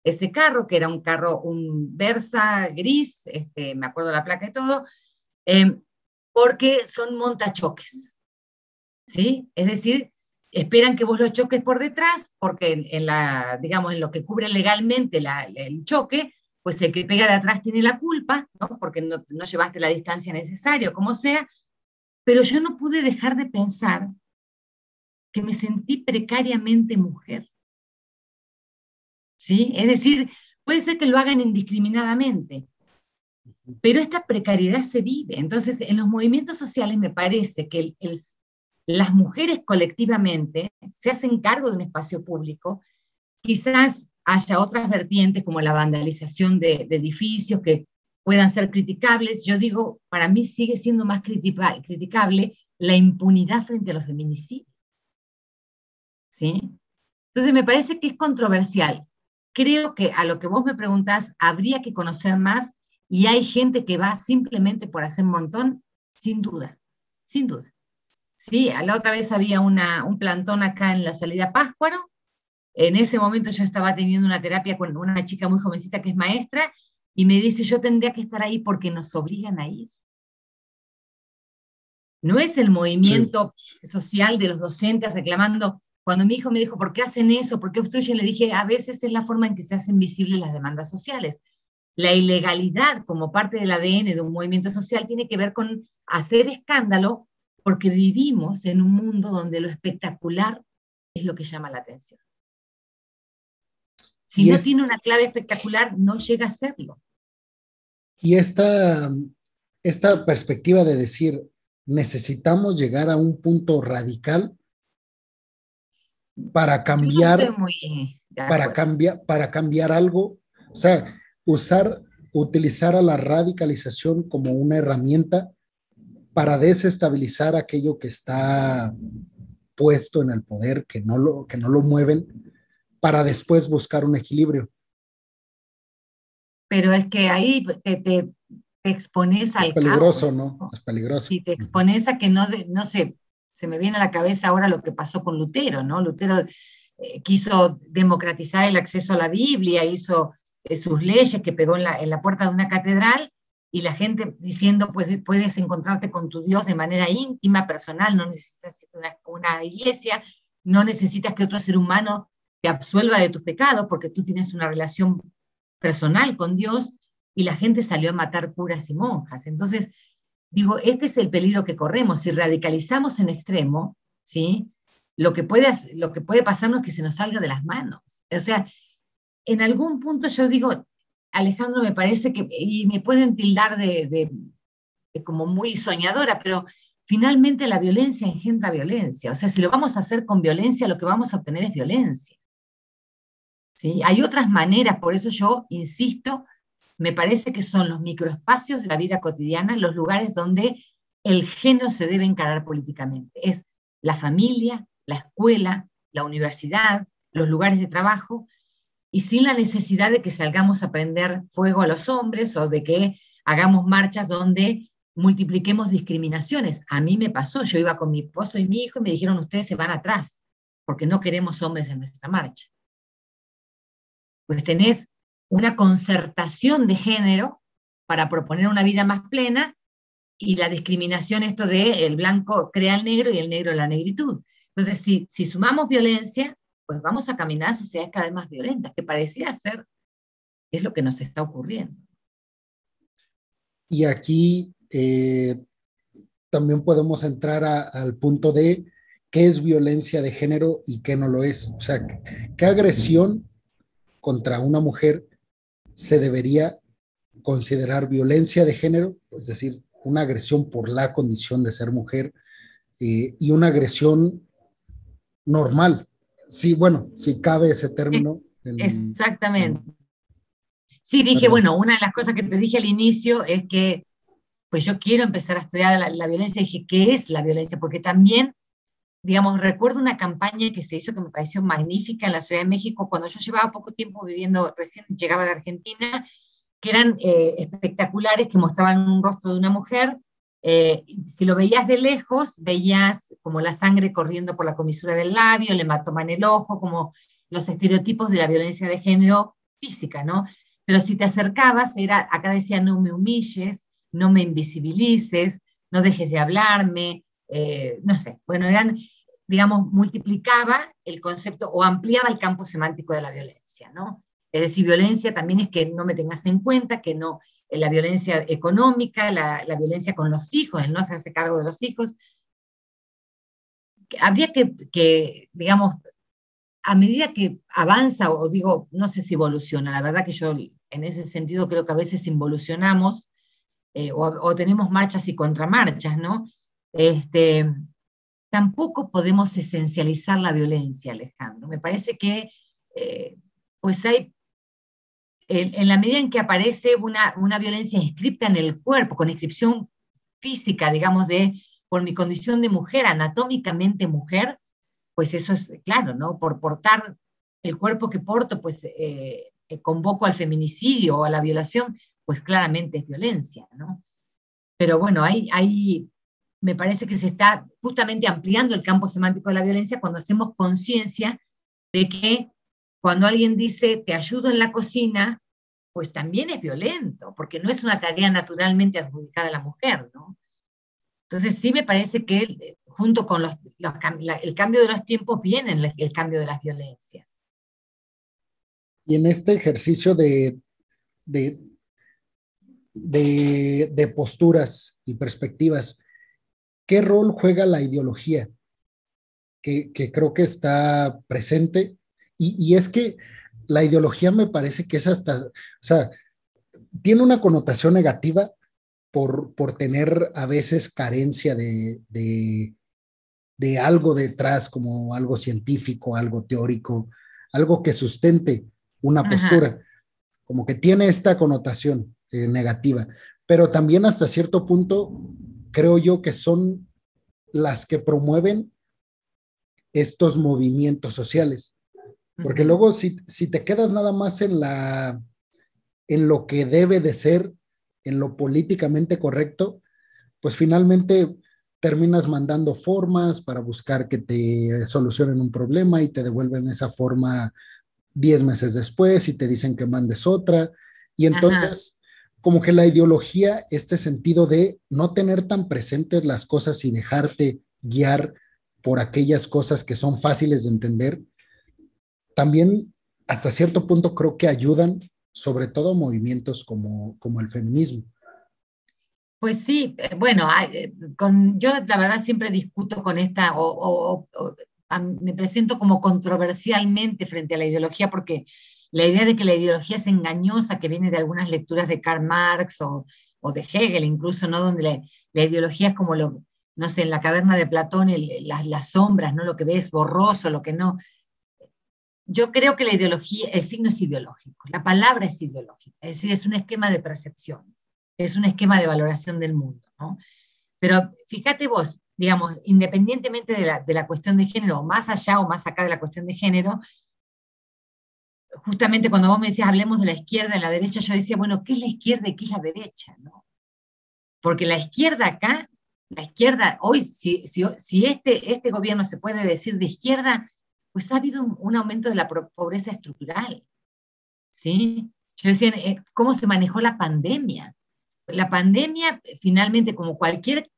ese carro, que era un carro, un Versa gris, me acuerdo la placa y todo, eh, porque son montachoques, ¿sí? Es decir, esperan que vos los choques por detrás, porque digamos, en lo que cubre legalmente el choque, pues el que pega de atrás tiene la culpa, ¿no? Porque no llevaste la distancia necesaria, o como sea, pero yo no pude dejar de pensar que me sentí precariamente mujer, ¿sí? Es decir, puede ser que lo hagan indiscriminadamente, pero esta precariedad se vive. Entonces, en los movimientos sociales me parece que las mujeres colectivamente se hacen cargo de un espacio público. Quizás haya otras vertientes como la vandalización de edificios que puedan ser criticables. Yo digo, para mí sigue siendo más criticable la impunidad frente a los feminicidios, ¿sí? Entonces me parece que es controversial. Creo que a lo que vos me preguntás habría que conocer más, y hay gente que va simplemente por hacer un montón, sin duda, sin duda. Sí, a la otra vez había un plantón acá en la salida Páscuaro. En ese momento yo estaba teniendo una terapia con una chica muy jovencita que es maestra, y me dice, yo tendría que estar ahí porque nos obligan a ir. No es el Sí. movimiento social de los docentes reclamando. Cuando mi hijo me dijo, ¿por qué hacen eso? ¿Por qué obstruyen? Le dije, a veces es la forma en que se hacen visibles las demandas sociales. La ilegalidad como parte del ADN de un movimiento social tiene que ver con hacer escándalo, porque vivimos en un mundo donde lo espectacular es lo que llama la atención. Si Y, no es, tiene una clave espectacular, no llega a serlo. y esta perspectiva de decir, necesitamos llegar a un punto radical para Yo no estoy cambiar, muy de acuerdo. para cambiar algo, o sea, utilizar a la radicalización como una herramienta para desestabilizar aquello que está puesto en el poder, que no lo mueven, para después buscar un equilibrio. Pero es que ahí te expones Es al peligroso, caos, ¿no? ¿no? Es peligroso. Si te Uh -huh. expones a que no sé, se me viene a la cabeza ahora lo que pasó con Lutero, ¿no? Lutero quiso democratizar el acceso a la Biblia, hizo sus leyes que pegó en la puerta de una catedral, y la gente diciendo, pues puedes encontrarte con tu Dios de manera íntima, personal, no necesitas una iglesia, no necesitas que otro ser humano te absuelva de tus pecados, porque tú tienes una relación personal con Dios, y la gente salió a matar curas y monjas. Entonces, digo, este es el peligro que corremos. Si radicalizamos en extremo, ¿sí? Lo que puede pasarnos es que se nos salga de las manos. O sea, en algún punto yo digo, Alejandro, me parece que, y me pueden tildar de como muy soñadora, pero finalmente la violencia engendra violencia. O sea, si lo vamos a hacer con violencia, lo que vamos a obtener es violencia. ¿Sí? Hay otras maneras, por eso yo insisto, me parece que son los microespacios de la vida cotidiana, los lugares donde el género se debe encarar políticamente. Es la familia, la escuela, la universidad, los lugares de trabajo, y sin la necesidad de que salgamos a prender fuego a los hombres o de que hagamos marchas donde multipliquemos discriminaciones. A mí me pasó, yo iba con mi esposo y mi hijo y me dijeron, ustedes se van atrás, porque no queremos hombres en nuestra marcha. Pues tenés una concertación de género para proponer una vida más plena, y la discriminación, esto de el blanco crea al negro y el negro la negritud. Entonces, si sumamos violencia, pues vamos a caminar a sociedades cada vez más violentas, que pareciera ser, es lo que nos está ocurriendo. Y aquí también podemos entrar al punto de qué es violencia de género y qué no lo es. O sea, qué agresión contra una mujer se debería considerar violencia de género, es decir, una agresión por la condición de ser mujer, y una agresión normal. Sí, bueno, si cabe ese término. Exactamente. Sí, dije, Perdón. bueno, una de las cosas que te dije al inicio es que pues yo quiero empezar a estudiar la violencia. Dije, ¿qué es la violencia? Porque también, digamos, recuerdo una campaña que se hizo que me pareció magnífica en la Ciudad de México cuando yo llevaba poco tiempo viviendo, recién llegaba de Argentina, que eran espectaculares, que mostraban un rostro de una mujer. Si lo veías de lejos, veías como la sangre corriendo por la comisura del labio, el hematoma en el ojo, como los estereotipos de la violencia de género física, ¿no? Pero si te acercabas, acá decía, no me humilles, no me invisibilices, no dejes de hablarme, no sé, bueno, digamos, multiplicaba el concepto o ampliaba el campo semántico de la violencia, ¿no? Es decir, violencia también es que no me tengas en cuenta, que no, la violencia económica, la violencia con los hijos, el no hacerse cargo de los hijos. Habría digamos, a medida que avanza, o digo, no sé si evoluciona, la verdad que yo en ese sentido creo que a veces involucionamos o tenemos marchas y contramarchas, ¿no? Este, tampoco podemos esencializar la violencia, Alejandro. Me parece que pues hay, en la medida en que aparece una violencia inscripta en el cuerpo, con inscripción física, digamos, por mi condición de mujer, anatómicamente mujer, pues eso es claro, ¿no? Por portar el cuerpo que porto, pues convoco al feminicidio o a la violación, pues claramente es violencia, ¿no? Pero bueno, me parece que se está justamente ampliando el campo semántico de la violencia cuando hacemos conciencia de que cuando alguien dice te ayudo en la cocina, pues también es violento, porque no es una tarea naturalmente adjudicada a la mujer, ¿no? Entonces sí me parece que junto con el cambio de los tiempos viene el cambio de las violencias. Y en este ejercicio de, de posturas y perspectivas, ¿qué rol juega la ideología? Que creo que está presente. Y es que la ideología me parece que es hasta, o sea, tiene una connotación negativa por tener a veces carencia de algo detrás, como algo científico, algo teórico, algo que sustente una Ajá. postura, como que tiene esta connotación negativa, pero también hasta cierto punto creo yo que son las que promueven estos movimientos sociales, porque Ujú. luego si te quedas nada más en lo que debe de ser, en lo políticamente correcto, pues finalmente terminas mandando formas para buscar que te solucionen un problema y te devuelven esa forma 10 meses después y te dicen que mandes otra. Y Ajá. entonces, como que la ideología, este sentido de no tener tan presentes las cosas y dejarte guiar por aquellas cosas que son fáciles de entender, también hasta cierto punto creo que ayudan, sobre todo movimientos como el feminismo. Pues sí, bueno, yo la verdad siempre discuto con esta, me presento como controversialmente frente a la ideología, porque la idea de que la ideología es engañosa, que viene de algunas lecturas de Karl Marx o de Hegel incluso, ¿no? Donde la ideología es como no sé, en la caverna de Platón, las sombras, ¿no? Lo que ves borroso, lo que no. Yo creo que la ideología, el signo es ideológico, la palabra es ideológica, es decir, es un esquema de percepciones, es un esquema de valoración del mundo, ¿no? Pero fíjate vos, digamos, independientemente de la cuestión de género, o más allá o más acá de la cuestión de género, justamente cuando vos me decías hablemos de la izquierda y la derecha, yo decía, bueno, ¿qué es la izquierda y qué es la derecha? ¿No? Porque la izquierda acá, la izquierda hoy, si este gobierno se puede decir de izquierda, pues ha habido un aumento de la pobreza estructural. ¿Sí? Yo decía, ¿cómo se manejó la pandemia? La pandemia, finalmente, como cualquier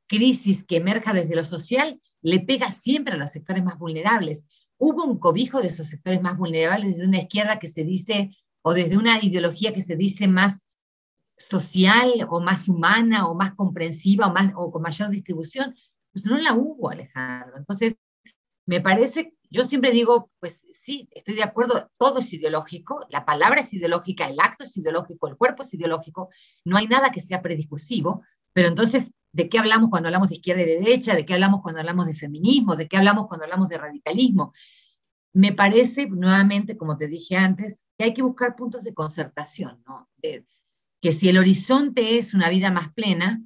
crisis que emerja desde lo social, le pega siempre a los sectores más vulnerables. Hubo un cobijo de esos sectores más vulnerables desde una izquierda que se dice, o desde una ideología que se dice más social o más humana o más comprensiva o con mayor distribución. Pues no la hubo, Alejandro. Entonces, me parece, yo siempre digo, pues sí, estoy de acuerdo, todo es ideológico, la palabra es ideológica, el acto es ideológico, el cuerpo es ideológico, no hay nada que sea prediscursivo, pero entonces, ¿de qué hablamos cuando hablamos de izquierda y de derecha? ¿De qué hablamos cuando hablamos de feminismo? ¿De qué hablamos cuando hablamos de radicalismo? Me parece, nuevamente, como te dije antes, que hay que buscar puntos de concertación, ¿no? Que si el horizonte es una vida más plena,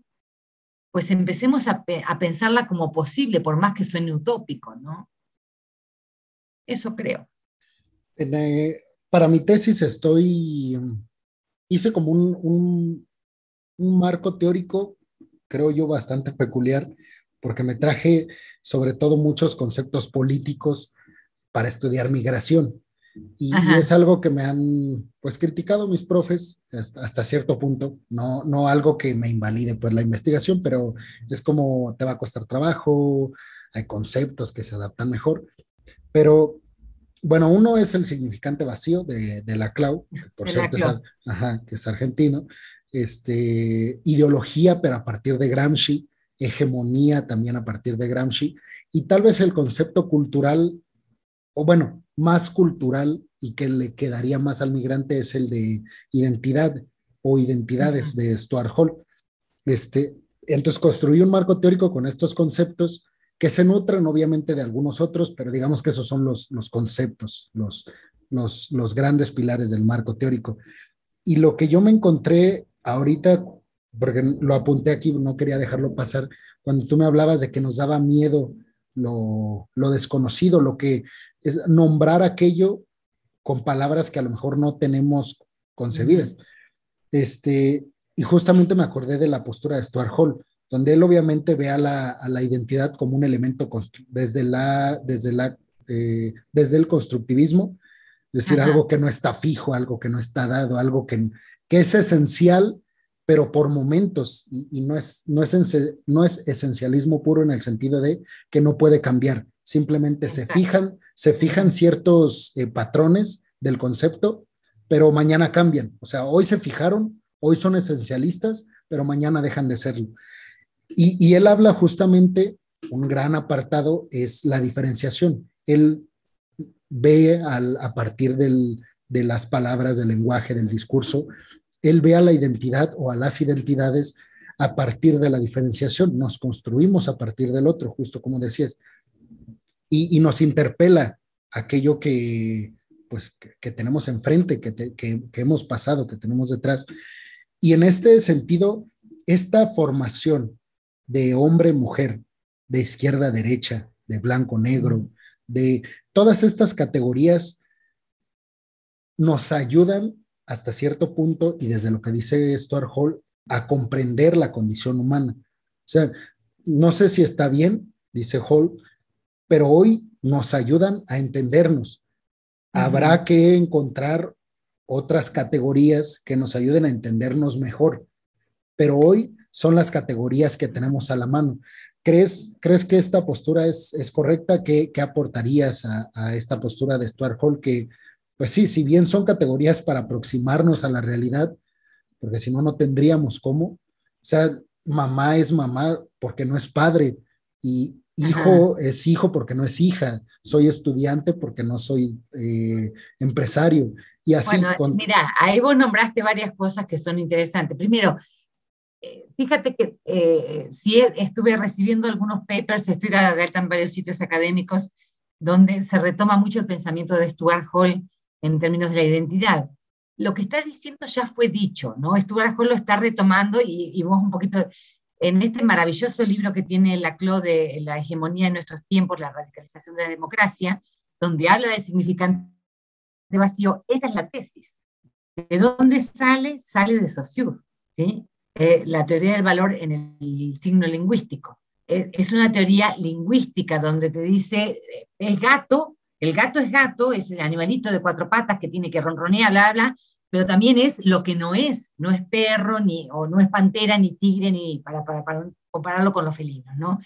pues empecemos a pensarla como posible, por más que suene utópico, ¿no? Eso creo. En, para mi tesis hice como un marco teórico, creo yo, bastante peculiar, porque me traje sobre todo muchos conceptos políticos para estudiar migración. Y es Ajá, algo que me han pues criticado mis profes hasta cierto punto, no, no algo que me invalide pues la investigación, pero es como te va a costar trabajo, hay conceptos que se adaptan mejor, pero bueno, uno es el significante vacío de la Clau, que por de la cierto CLO. ajá, que es argentino, ideología, pero a partir de Gramsci, hegemonía también a partir de Gramsci, y tal vez el concepto cultural, o bueno, más cultural y que le quedaría más al migrante es el de identidad o identidades Ujú. de Stuart Hall. Entonces construí un marco teórico con estos conceptos que se nutren obviamente de algunos otros, pero digamos que esos son los conceptos, los grandes pilares del marco teórico. Y lo que yo me encontré ahorita, porque lo apunté aquí, no quería dejarlo pasar, cuando tú me hablabas de que nos daba miedo lo desconocido, lo que es nombrar aquello con palabras que a lo mejor no tenemos Ujú. concebidas. Y justamente me acordé de la postura de Stuart Hall, donde él obviamente ve a la identidad como un elemento desde el constructivismo, es decir, algo Ajá, que no está fijo, algo que no está dado, algo que es esencial, pero por momentos, y no es esencialismo puro en el sentido de que no puede cambiar, simplemente exacto. se fijan Ujú. ciertos patrones del concepto, pero mañana cambian. O sea, hoy se fijaron, hoy son esencialistas, pero mañana dejan de serlo. Y él habla justamente, un gran apartado es la diferenciación. Él ve a partir de las palabras, del lenguaje, del discurso, él ve a la identidad o a las identidades a partir de la diferenciación. Nos construimos a partir del otro, justo como decías, y nos interpela aquello que tenemos enfrente, que hemos pasado, que tenemos detrás. Y en este sentido, esta formación de hombre-mujer, de izquierda-derecha, de blanco-negro, Ujú. de todas estas categorías nos ayudan hasta cierto punto, y desde lo que dice Stuart Hall, a comprender la condición humana. O sea, no sé si está bien, dice Hall, pero hoy nos ayudan a entendernos. Ujú. Habrá que encontrar otras categorías que nos ayuden a entendernos mejor, pero hoy son las categorías que tenemos a la mano. ¿Crees que esta postura es correcta? ¿Qué aportarías a esta postura de Stuart Hall? Que, pues sí, si bien son categorías para aproximarnos a la realidad, porque si no, no tendríamos cómo. O sea, mamá es mamá porque no es padre y Ajá. hijo es hijo porque no es hija. Soy estudiante porque no soy empresario. Y Bueno, así con... mira, ahí vos nombraste varias cosas que son interesantes. Primero, fíjate que sí estuve recibiendo algunos papers, estoy de alta en varios sitios académicos, donde se retoma mucho el pensamiento de Stuart Hall en términos de la identidad. Lo que estás diciendo ya fue dicho, ¿no? Stuart Hall lo está retomando y vos un poquito, en este maravilloso libro que tiene Laclau de La hegemonía de nuestros tiempos, la radicalización de la democracia, donde habla de significante vacío, esta es la tesis. ¿De dónde sale? Sale de Saussure, ¿sí? La teoría del valor en el signo lingüístico. Es una teoría lingüística donde te dice, es gato, el gato es el animalito de cuatro patas que tiene que ronronear, bla, bla, pero también es lo que no es perro, ni, o no es pantera, ni tigre, ni para compararlo con los felinos, ¿no?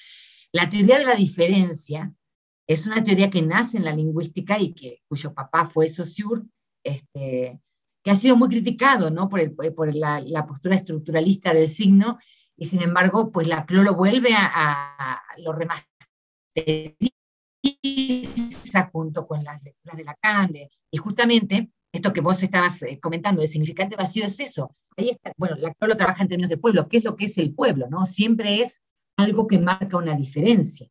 La teoría de la diferencia es una teoría que nace en la lingüística y cuyo papá fue Saussure, este, que ha sido muy criticado, ¿no? por la postura estructuralista del signo, y sin embargo, pues la CLO lo vuelve a lo remasteriza junto con las lecturas de Lacan, y justamente esto que vos estabas comentando de significante vacío es eso. Ahí está, bueno, la CLO lo trabaja en términos de pueblo. ¿Qué es lo que es el pueblo? ¿No? Siempre es algo que marca una diferencia.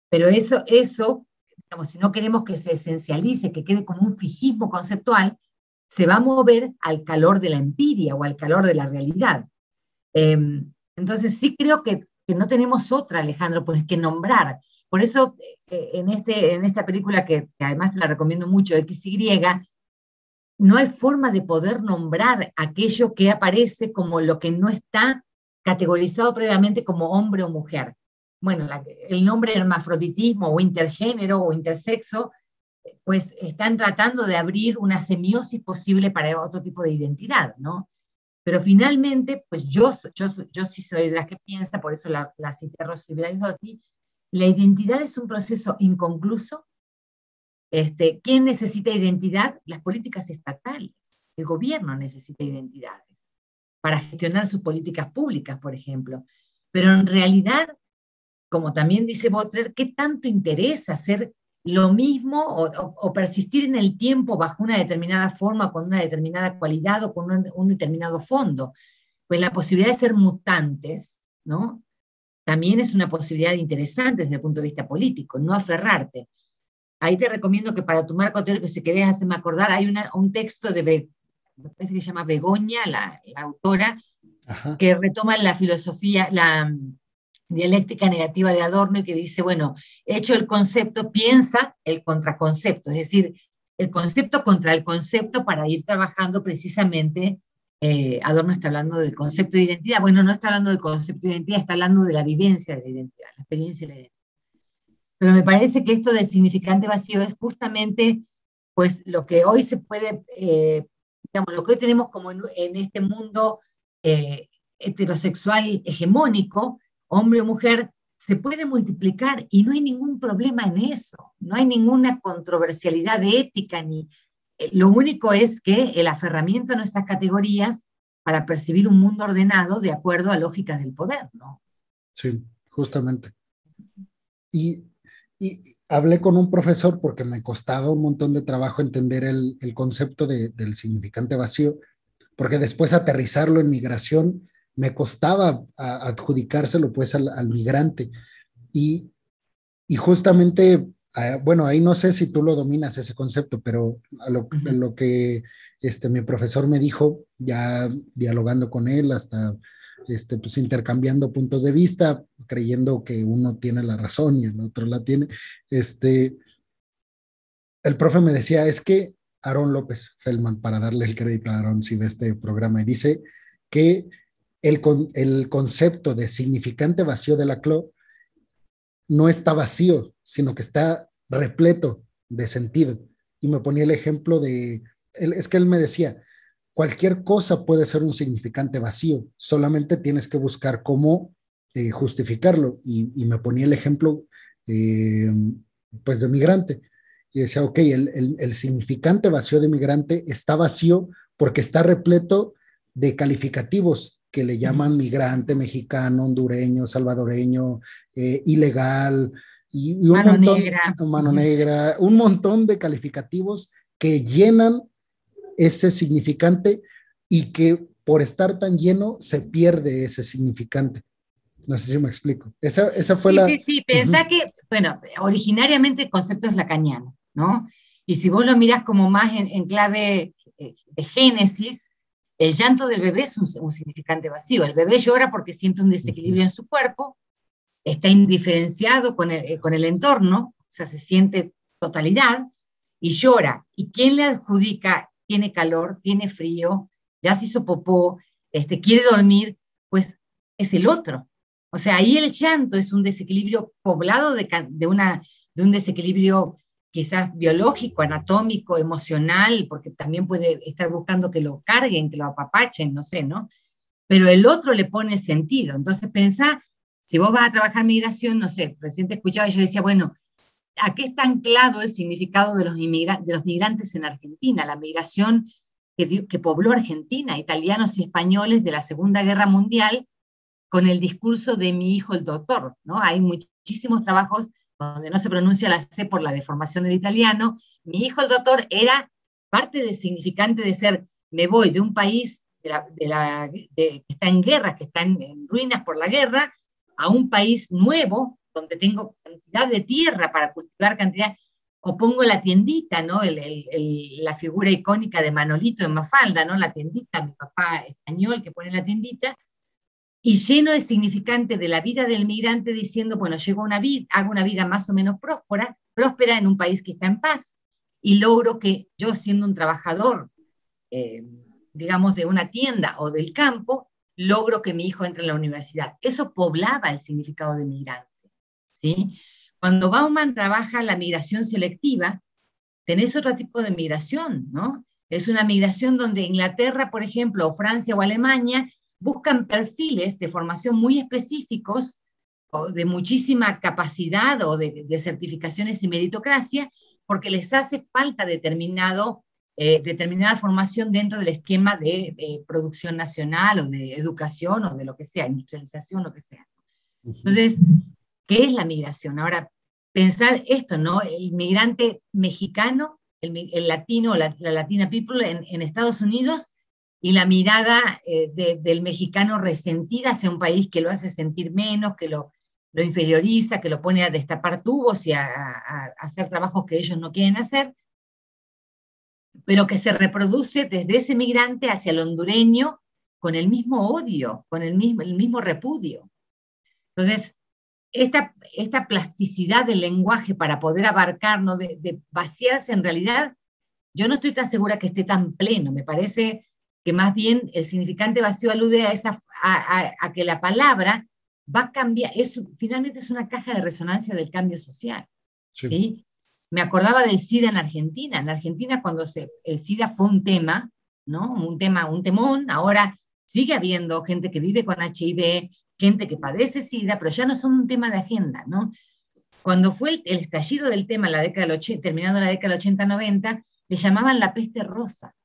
Pero eso, digamos, si no queremos que se esencialice, que quede como un fijismo conceptual, se va a mover al calor de la empiria o al calor de la realidad. Eh, entonces sí creo que no tenemos otra, Alejandro, pues que nombrar. Por eso en esta película que además te la recomiendo mucho, XY, no hay forma de poder nombrar aquello que aparece como lo que no está categorizado previamente como hombre o mujer. Bueno, el nombre hermafroditismo o intergénero o intersexo pues están tratando de abrir una semiosis posible para otro tipo de identidad, ¿no? Pero finalmente, pues yo sí soy de las que piensa, por eso la cité a Rosy Braidotti, la identidad es un proceso inconcluso. ¿Quién necesita identidad? Las políticas estatales. El gobierno necesita identidades para gestionar sus políticas públicas, por ejemplo. Pero en realidad, como también dice Butler, ¿qué tanto interesa hacer lo mismo o persistir en el tiempo bajo una determinada forma, con una determinada cualidad o con un determinado fondo? Pues la posibilidad de ser mutantes, ¿no? También es una posibilidad interesante desde el punto de vista político, no aferrarte. Ahí te recomiendo que para tu marco teórico, si querés hacerme acordar, hay un texto me parece que se llama Begoña, la autora, Ajá. que retoma la filosofía, la dialéctica negativa de Adorno y que dice, bueno, hecho el concepto, piensa el contraconcepto, es decir, el concepto contra el concepto para ir trabajando precisamente. Adorno está hablando del concepto de identidad, bueno, no está hablando del concepto de identidad, está hablando de la vivencia de la identidad, la experiencia de la identidad. Pero me parece que esto del significante vacío es justamente pues lo que hoy se puede, digamos, lo que hoy tenemos como en este mundo heterosexual hegemónico, hombre o mujer, se puede multiplicar y no hay ningún problema en eso, no hay ninguna controversialidad de ética, ni lo único es que el aferramiento a nuestras categorías para percibir un mundo ordenado de acuerdo a lógicas del poder, ¿no? Sí, justamente. Y, y hablé con un profesor porque me costaba un montón de trabajo entender el concepto del significante vacío, porque después aterrizarlo en migración me costaba adjudicárselo pues al migrante. Y, y justamente, bueno, ahí no sé si tú lo dominas ese concepto, pero a Ujú. lo que mi profesor me dijo, ya dialogando con él, hasta pues intercambiando puntos de vista, creyendo que uno tiene la razón y el otro la tiene, este, el profe me decía, es que Aarón López Feldman, para darle el crédito a Aarón si ve este programa, y dice que el concepto de significante vacío de la CLO no está vacío, sino que está repleto de sentido. Y me ponía el ejemplo es que él me decía, cualquier cosa puede ser un significante vacío, solamente tienes que buscar cómo justificarlo. Y me ponía el ejemplo, eh, pues, de migrante. Y decía, ok, el significante vacío de migrante está vacío porque está repleto de calificativos que le llaman migrante, mexicano, hondureño, salvadoreño, ilegal y un Mano montón, negra. mano negra, un montón de calificativos que llenan ese significante y que por estar tan lleno se pierde ese significante. No sé si me explico. Esa fue Sí, la... sí, sí, pensá Ujú, que, bueno, originariamente el concepto es lacaniano, ¿no? Y si vos lo mirás como más en clave de génesis, el llanto del bebé es un significante vacío. El bebé llora porque siente un ujú, desequilibrio en su cuerpo, está indiferenciado con el entorno, o sea, se siente totalidad y llora. ¿Y quién le adjudica? Tiene calor, tiene frío, ya se hizo popó, quiere dormir, pues es el otro. O sea, ahí el llanto es un desequilibrio poblado de un desequilibrio quizás biológico, anatómico, emocional, porque también puede estar buscando que lo carguen, que lo apapachen, no sé, ¿no? Pero el otro le pone sentido. Entonces pensá, si vos vas a trabajar migración, no sé, recién te escuchaba y yo decía, bueno, ¿a qué está anclado el significado de los migrantes en Argentina? La migración que pobló Argentina, italianos y españoles de la Segunda Guerra Mundial, con el discurso de mi hijo el doctor, ¿no? Hay muchísimos trabajos donde no se pronuncia la C por la deformación del italiano. Mi hijo el doctor era parte del significante de ser, me voy de un país que está en guerra, que está en ruinas por la guerra, a un país nuevo, donde tengo cantidad de tierra para cultivar cantidad, o pongo la tiendita, ¿no? La figura icónica de Manolito en Mafalda, ¿no? La tiendita, mi papá español que pone la tiendita, y lleno de significante de la vida del migrante diciendo, bueno, hago una vida más o menos próspera en un país que está en paz, y logro que yo siendo un trabajador, eh, digamos, de una tienda o del campo, logro que mi hijo entre en la universidad. Eso poblaba el significado de migrante, ¿sí? Cuando Bauman trabaja la migración selectiva, tenés otro tipo de migración, ¿no? Es una migración donde Inglaterra, por ejemplo, o Francia o Alemania, buscan perfiles de formación muy específicos, o de muchísima capacidad o de certificaciones y meritocracia, porque les hace falta determinada formación dentro del esquema de producción nacional o de educación o de lo que sea, industrialización, lo que sea. Entonces, ¿qué es la migración? Ahora, pensar esto, ¿no? El migrante mexicano, el latino, la latina people en Estados Unidos, y la mirada del mexicano resentida hacia un país que lo hace sentir menos, que lo inferioriza, que lo pone a destapar tubos y a hacer trabajos que ellos no quieren hacer, pero que se reproduce desde ese migrante hacia el hondureño con el mismo odio, con el mismo repudio. Entonces, esta plasticidad del lenguaje para poder abarcarnos, de vaciarse en realidad, yo no estoy tan segura que esté tan pleno. Me parece que más bien el significante vacío alude a que la palabra va a cambiar, finalmente es una caja de resonancia del cambio social. Sí. ¿Sí? Me acordaba del SIDA en Argentina. En Argentina, cuando el SIDA fue un tema, ¿no? Un temón, ahora sigue habiendo gente que vive con HIV, gente que padece SIDA, pero ya no son un tema de agenda, ¿no? Cuando fue el estallido del tema en la década del 80, terminando la década del 80-90, le llamaban la peste rosa.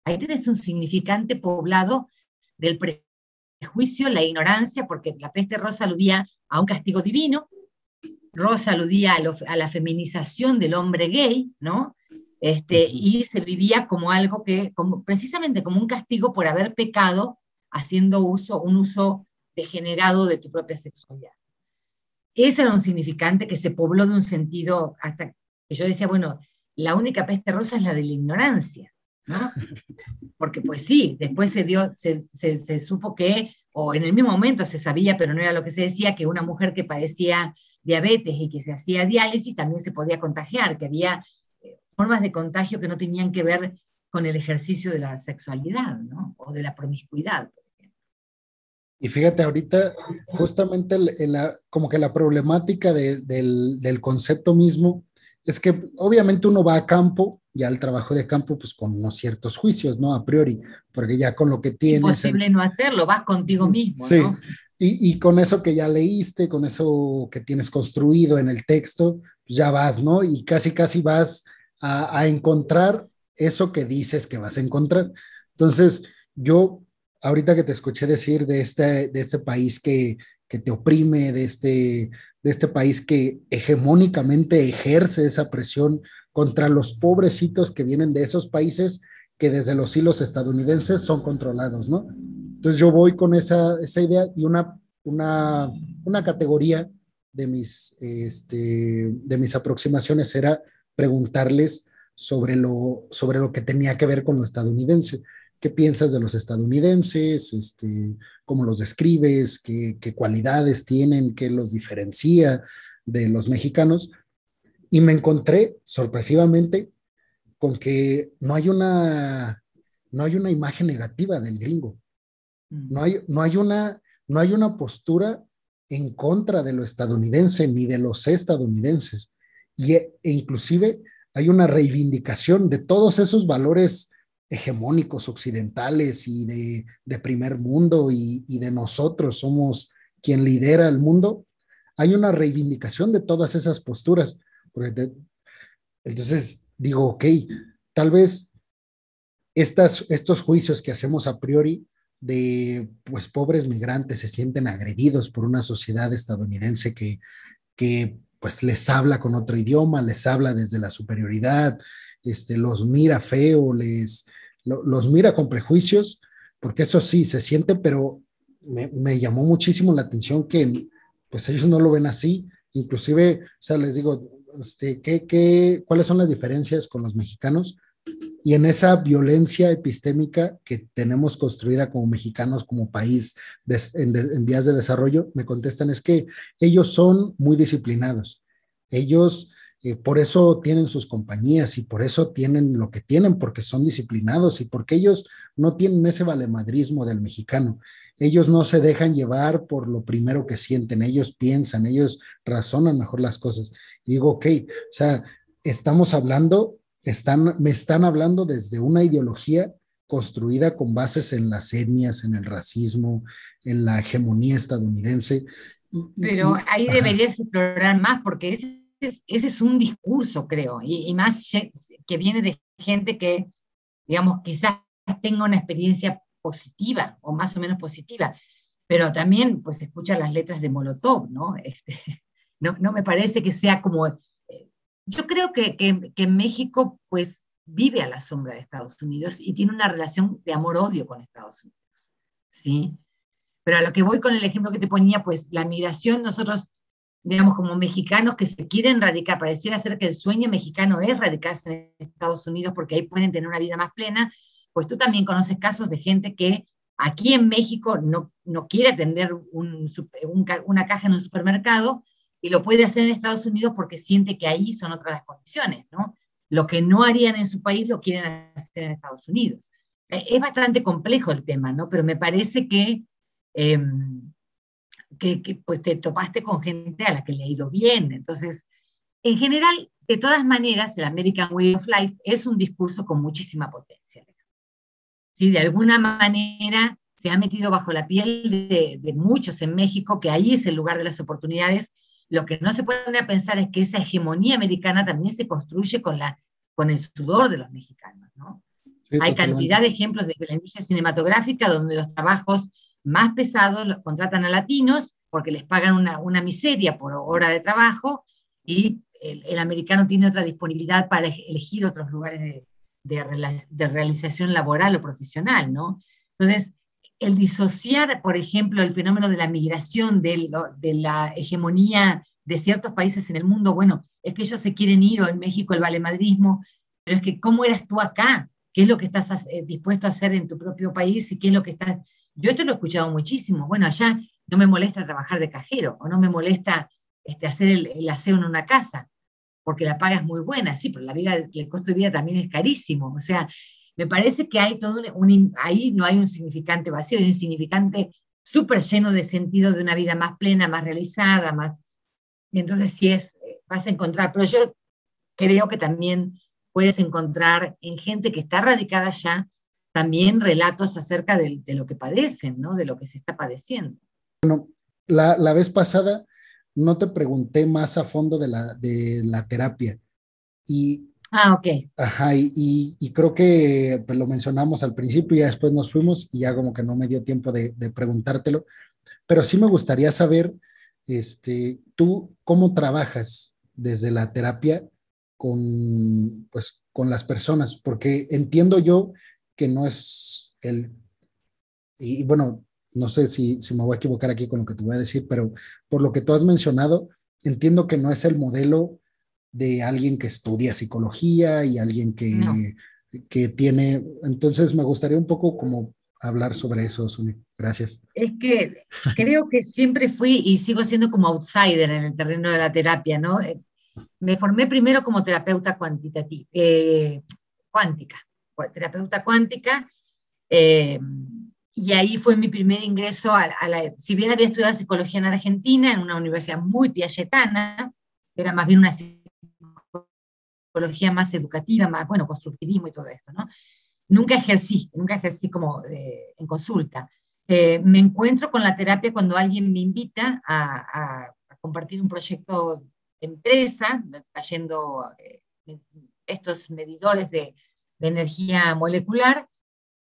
Ahí tenés un significante poblado del prejuicio, la ignorancia, porque la peste rosa aludía a un castigo divino, rosa aludía a la feminización del hombre gay, ¿no? Y se vivía como algo precisamente como un castigo por haber pecado haciendo un uso degenerado de tu propia sexualidad. Ese era un significante que se pobló de un sentido, hasta que yo decía, bueno, la única peste rosa es la de la ignorancia, ¿no? Porque pues sí, después se supo que, o en el mismo momento se sabía, pero no era lo que se decía, que una mujer que padecía diabetes y que se hacía diálisis también se podía contagiar, que había formas de contagio que no tenían que ver con el ejercicio de la sexualidad, ¿no? O de la promiscuidad. Y fíjate, ahorita justamente como que la problemática del concepto mismo es que obviamente uno va a campo, ya al trabajo de campo, pues con unos ciertos juicios, ¿no? A priori, porque ya con lo que tienes... Imposible no hacerlo, vas contigo mismo, sí, ¿no? Y con eso que ya leíste, con eso que tienes construido en el texto, pues ya vas, ¿no? Y casi vas a encontrar eso que dices que vas a encontrar. Entonces, yo ahorita que te escuché decir de este país que te oprime, de este país que hegemónicamente ejerce esa presión contra los pobrecitos que vienen de esos países que desde los hilos estadounidenses son controlados, ¿no? Entonces yo voy con esa idea y una categoría de mis aproximaciones era preguntarles sobre lo que tenía que ver con lo estadounidense. ¿Qué piensas de los estadounidenses? ¿Cómo los describes? ¿Qué cualidades tienen? ¿Qué los diferencia de los mexicanos? Y me encontré sorpresivamente con que no hay una imagen negativa del gringo. No hay una postura en contra de lo estadounidense ni de los estadounidenses. Inclusive hay una reivindicación de todos esos valores hegemónicos occidentales y de primer mundo y de nosotros somos quien lidera el mundo. Hay una reivindicación de todas esas posturas. Entonces digo, ok, tal vez estos juicios que hacemos a priori de pues pobres migrantes se sienten agredidos por una sociedad estadounidense que pues les habla con otro idioma, les habla desde la superioridad, los mira feo, los mira con prejuicios, porque eso sí se siente, pero me llamó muchísimo la atención que pues ellos no lo ven así, inclusive, o sea, les digo, ¿cuáles son las diferencias con los mexicanos? Y en esa violencia epistémica que tenemos construida como mexicanos, como país en vías de desarrollo, me contestan es que ellos son muy disciplinados. Ellos por eso tienen sus compañías y por eso tienen lo que tienen, porque son disciplinados y porque ellos no tienen ese valemadrismo del mexicano. Ellos no se dejan llevar por lo primero que sienten, ellos piensan, ellos razonan mejor las cosas. Y digo, ok, o sea, estamos hablando me están hablando desde una ideología construida con bases en las etnias, en el racismo, en la hegemonía estadounidense. Pero ahí Ajá, deberías explorar más, porque ese es un discurso, creo, y más que viene de gente que, digamos, quizás tenga una experiencia positiva o más o menos positiva, pero también pues escucha las letras de Molotov, ¿no? No, no me parece que sea como... yo creo que México pues vive a la sombra de Estados Unidos y tiene una relación de amor-odio con Estados Unidos, ¿sí? Pero a lo que voy con el ejemplo que te ponía, pues la migración, nosotros, digamos, como mexicanos que se quieren radicar, pareciera ser que el sueño mexicano es radicarse en Estados Unidos porque ahí pueden tener una vida más plena, pues tú también conoces casos de gente que aquí en México no quiere atender una caja en un supermercado y lo puede hacer en Estados Unidos porque siente que ahí son otras las condiciones, ¿no? Lo que no harían en su país lo quieren hacer en Estados Unidos. Es bastante complejo el tema, ¿no? Pero me parece eh, pues te topaste con gente a la que le ha ido bien. Entonces, en general, de todas maneras, el American Way of Life es un discurso con muchísima potencia. ¿Sí? De alguna manera se ha metido bajo la piel de muchos en México, que ahí es el lugar de las oportunidades. Lo que no se puede a pensar es que esa hegemonía americana también se construye con el sudor de los mexicanos, ¿no? sí, Hay totalmente. cantidad de ejemplos desde la industria cinematográfica donde los trabajos más pesados los contratan a latinos porque les pagan una miseria por hora de trabajo y el americano tiene otra disponibilidad para elegir otros lugares de realización laboral o profesional, ¿no? Entonces, el disociar, por ejemplo, el fenómeno de la migración, de la hegemonía de ciertos países en el mundo, bueno, es que ellos se quieren ir, o en México el valemadrismo, pero es que ¿cómo eras tú acá? ¿Qué es lo que estás dispuesto a hacer en tu propio país y qué es lo que estás... Yo esto lo he escuchado muchísimo. Bueno, allá no me molesta trabajar de cajero o no me molesta hacer el aseo en una casa porque la paga es muy buena, sí, pero el costo de vida también es carísimo. O sea, me parece que hay todo ahí no hay un significante vacío, hay un significante súper lleno de sentido de una vida más plena, más realizada, más... Y entonces sí vas a encontrar, pero yo creo que también puedes encontrar en gente que está radicada allá también relatos acerca de lo que padecen, ¿no? De lo que se está padeciendo. La vez pasada no te pregunté más a fondo de la terapia y, Ah, ok. ajá, y creo que pues, lo mencionamos al principio y ya después nos fuimos y ya como que no me dio tiempo de preguntártelo, pero sí me gustaría saber, tú cómo trabajas desde la terapia con, pues, con las personas, porque entiendo yo que no es y bueno, no sé si me voy a equivocar aquí con lo que te voy a decir, pero por lo que tú has mencionado, entiendo que no es el modelo de alguien que estudia psicología y alguien No. que tiene, entonces me gustaría un poco como hablar sobre eso, Suni. Gracias. Es que creo que siempre fui y sigo siendo como outsider en el terreno de la terapia, ¿no? Me formé primero como terapeuta cuántica, terapeuta cuántica, eh, y ahí fue mi primer ingreso si bien había estudiado psicología en Argentina, en una universidad muy piagetana, era más bien una psicología más educativa, más, bueno, constructivismo y todo esto, ¿no? Nunca ejercí como en consulta. Me encuentro con la terapia cuando alguien me invita a compartir un proyecto de empresa, trayendo estos medidores de energía molecular,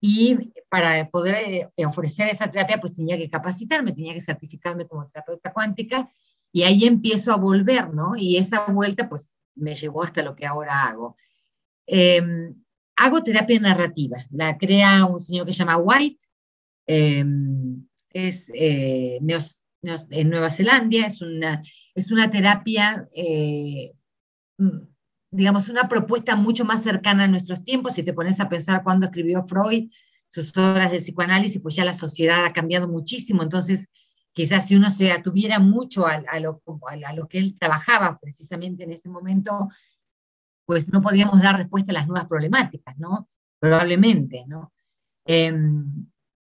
y para poder ofrecer esa terapia, pues tenía que capacitarme, tenía que certificarme como terapeuta cuántica, y ahí empiezo a volver, ¿no? Y esa vuelta, pues, me llevó hasta lo que ahora hago. Eh, Hago terapia narrativa, la crea un señor que se llama White, eh, es en Nueva Zelanda, es una terapia, digamos, una propuesta mucho más cercana a nuestros tiempos. Si te pones a pensar cuando escribió Freud sus obras de psicoanálisis, pues ya la sociedad ha cambiado muchísimo, entonces quizás si uno se atuviera mucho a lo que él trabajaba precisamente en ese momento, pues no podríamos dar respuesta a las nuevas problemáticas, ¿no? Probablemente, ¿no? Eh,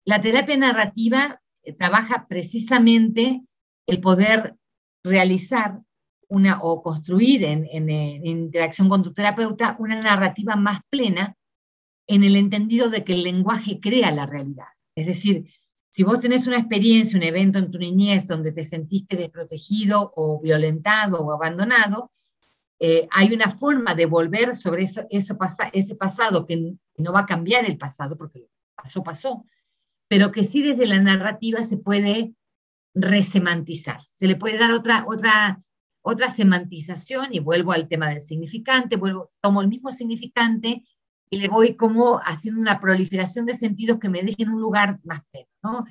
la terapia narrativa trabaja precisamente el poder realizar o construir en interacción con tu terapeuta una narrativa más plena en el entendido de que el lenguaje crea la realidad. Es decir, si vos tenés una experiencia, un evento en tu niñez donde te sentiste desprotegido o violentado o abandonado, hay una forma de volver sobre ese pasado que no va a cambiar el pasado porque pasó, pero que sí desde la narrativa se puede resemantizar, se le puede dar otra semantización y vuelvo al tema del significante, tomo el mismo significante y le voy como haciendo una proliferación de sentidos que me dejen un lugar más pleno, ¿no?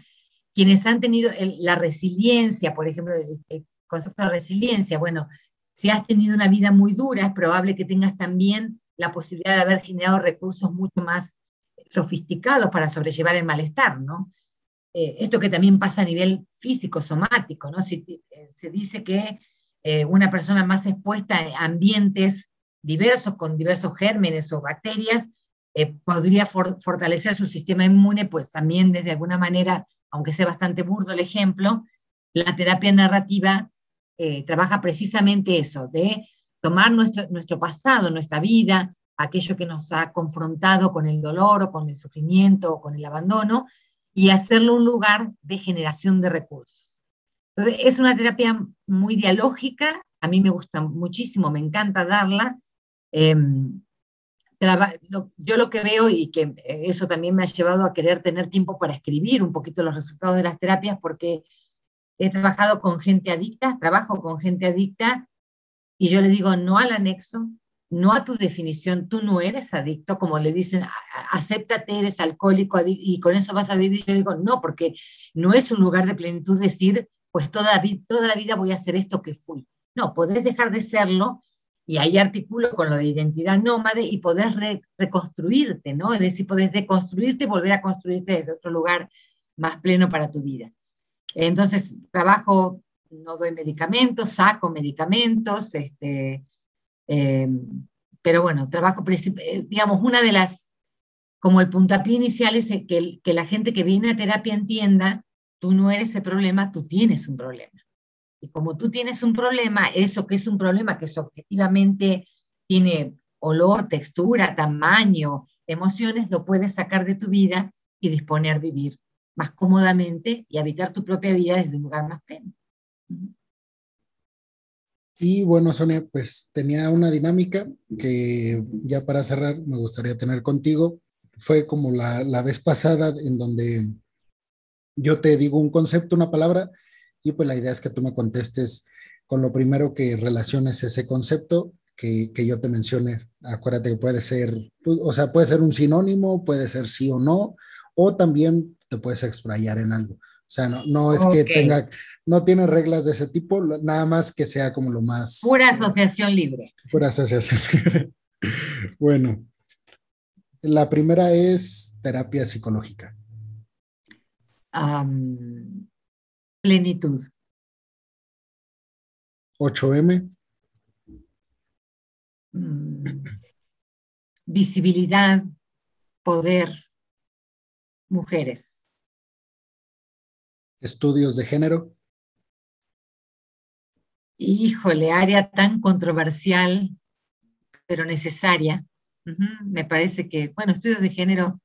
Quienes han tenido la resiliencia, por ejemplo, el concepto de resiliencia, bueno, si has tenido una vida muy dura, es probable que tengas también la posibilidad de haber generado recursos mucho más sofisticados para sobrellevar el malestar, ¿no? Esto que también pasa a nivel físico, somático, ¿no? Se dice que una persona más expuesta a ambientes diversos, con diversos gérmenes o bacterias, podría fortalecer su sistema inmune, pues también desde alguna manera, aunque sea bastante burdo el ejemplo, la terapia narrativa trabaja precisamente eso, de tomar nuestro pasado, nuestra vida, aquello que nos ha confrontado con el dolor o con el sufrimiento o con el abandono, y hacerlo un lugar de generación de recursos. Entonces, es una terapia muy dialógica, a mí me gusta muchísimo, me encanta darla. Eh, yo lo que veo, y que eso también me ha llevado a querer tener tiempo para escribir un poquito los resultados de las terapias, porque he trabajado con gente adicta, trabajo con gente adicta, y yo le digo no al anexo, no a tu definición, tú no eres adicto, como le dicen, acéptate, eres alcohólico y con eso vas a vivir. Yo digo no, porque no es un lugar de plenitud decir, pues toda la vida voy a hacer esto que fui. No, podés dejar de serlo, y ahí articulo con lo de identidad nómade y podés reconstruirte, ¿no? Es decir, podés deconstruirte y volver a construirte desde otro lugar más pleno para tu vida. Entonces, trabajo, no doy medicamentos, saco medicamentos, eh, pero bueno, trabajo, digamos, una de las, como el puntapié inicial es que la gente que viene a terapia entienda, tú no eres el problema, tú tienes un problema. Y como tú tienes un problema, eso que es un problema que objetivamente tiene olor, textura, tamaño, emociones, lo puedes sacar de tu vida y disponer a vivir más cómodamente y habitar tu propia vida desde un lugar más pleno. Y bueno, Sonia, pues tenía una dinámica que ya para cerrar me gustaría tener contigo. Fue como la vez pasada en donde yo te digo un concepto, una palabra, y pues la idea es que tú me contestes con lo primero que relaciones ese concepto que yo te mencione. Acuérdate que puede ser, pues, o sea, puede ser un sinónimo, puede ser sí o no, o también te puedes explayar en algo. O sea, no es que Ok, tenga, no tiene reglas de ese tipo, nada más que sea como lo pura más, asociación libre. pura asociación. Bueno, la primera es terapia psicológica. Plenitud. 8M. Mm, visibilidad, poder, mujeres. Estudios de género. Híjole, área tan controversial, pero necesaria. Me parece que, bueno, estudios de género,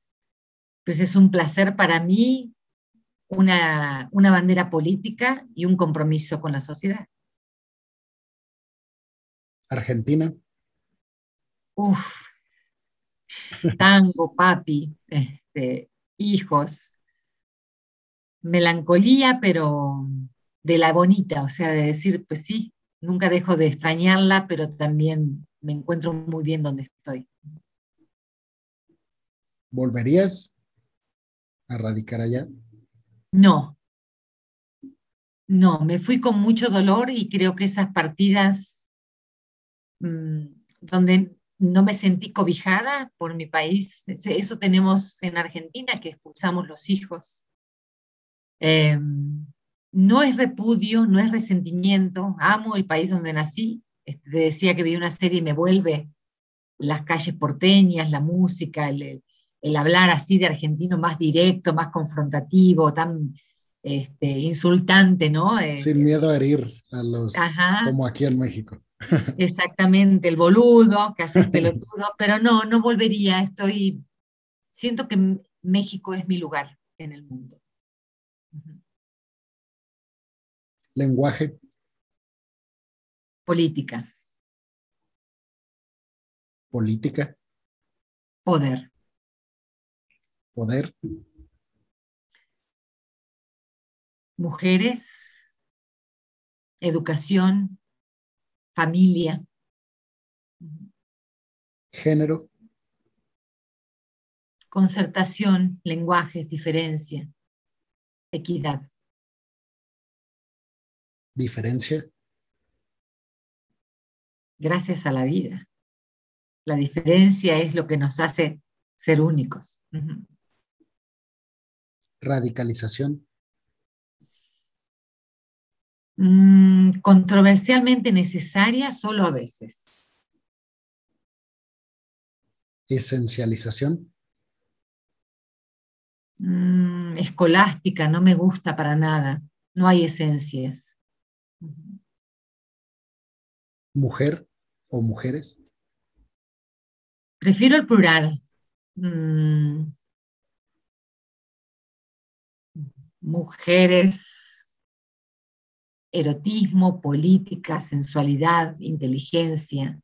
pues es un placer para mí, una bandera política y un compromiso con la sociedad. Argentina. Uf, tango, papi, hijos, melancolía, pero de la bonita, o sea, de decir, pues sí, nunca dejo de extrañarla, pero también me encuentro muy bien donde estoy. ¿Volverías a radicar allá? No, no, me fui con mucho dolor y creo que esas partidas donde no me sentí cobijada por mi país, eso tenemos en Argentina, que expulsamos los hijos. Eh, no es repudio, no es resentimiento, amo el país donde nací. Te decía que vi una serie y me vuelve las calles porteñas, la música, el hablar así de argentino más directo, más confrontativo, tan insultante, ¿no? Sin miedo a herir a los, Ajá, como aquí en México. exactamente, el boludo, que hace el pelotudo, pero no, no volvería, siento que México es mi lugar en el mundo. Ujú. Lenguaje, Política, política, poder, poder, mujeres, educación, familia, ujú, género, concertación, lenguajes, diferencia, equidad. diferencia, Gracias a la vida. La diferencia es lo que nos hace ser únicos. Ujú. radicalización, Controversialmente necesaria solo a veces. esencialización, Escolástica, no me gusta para nada. No hay esencias. Ujú. mujer o mujeres, Prefiero el plural. Mm, Mujeres, erotismo, política, sensualidad, inteligencia,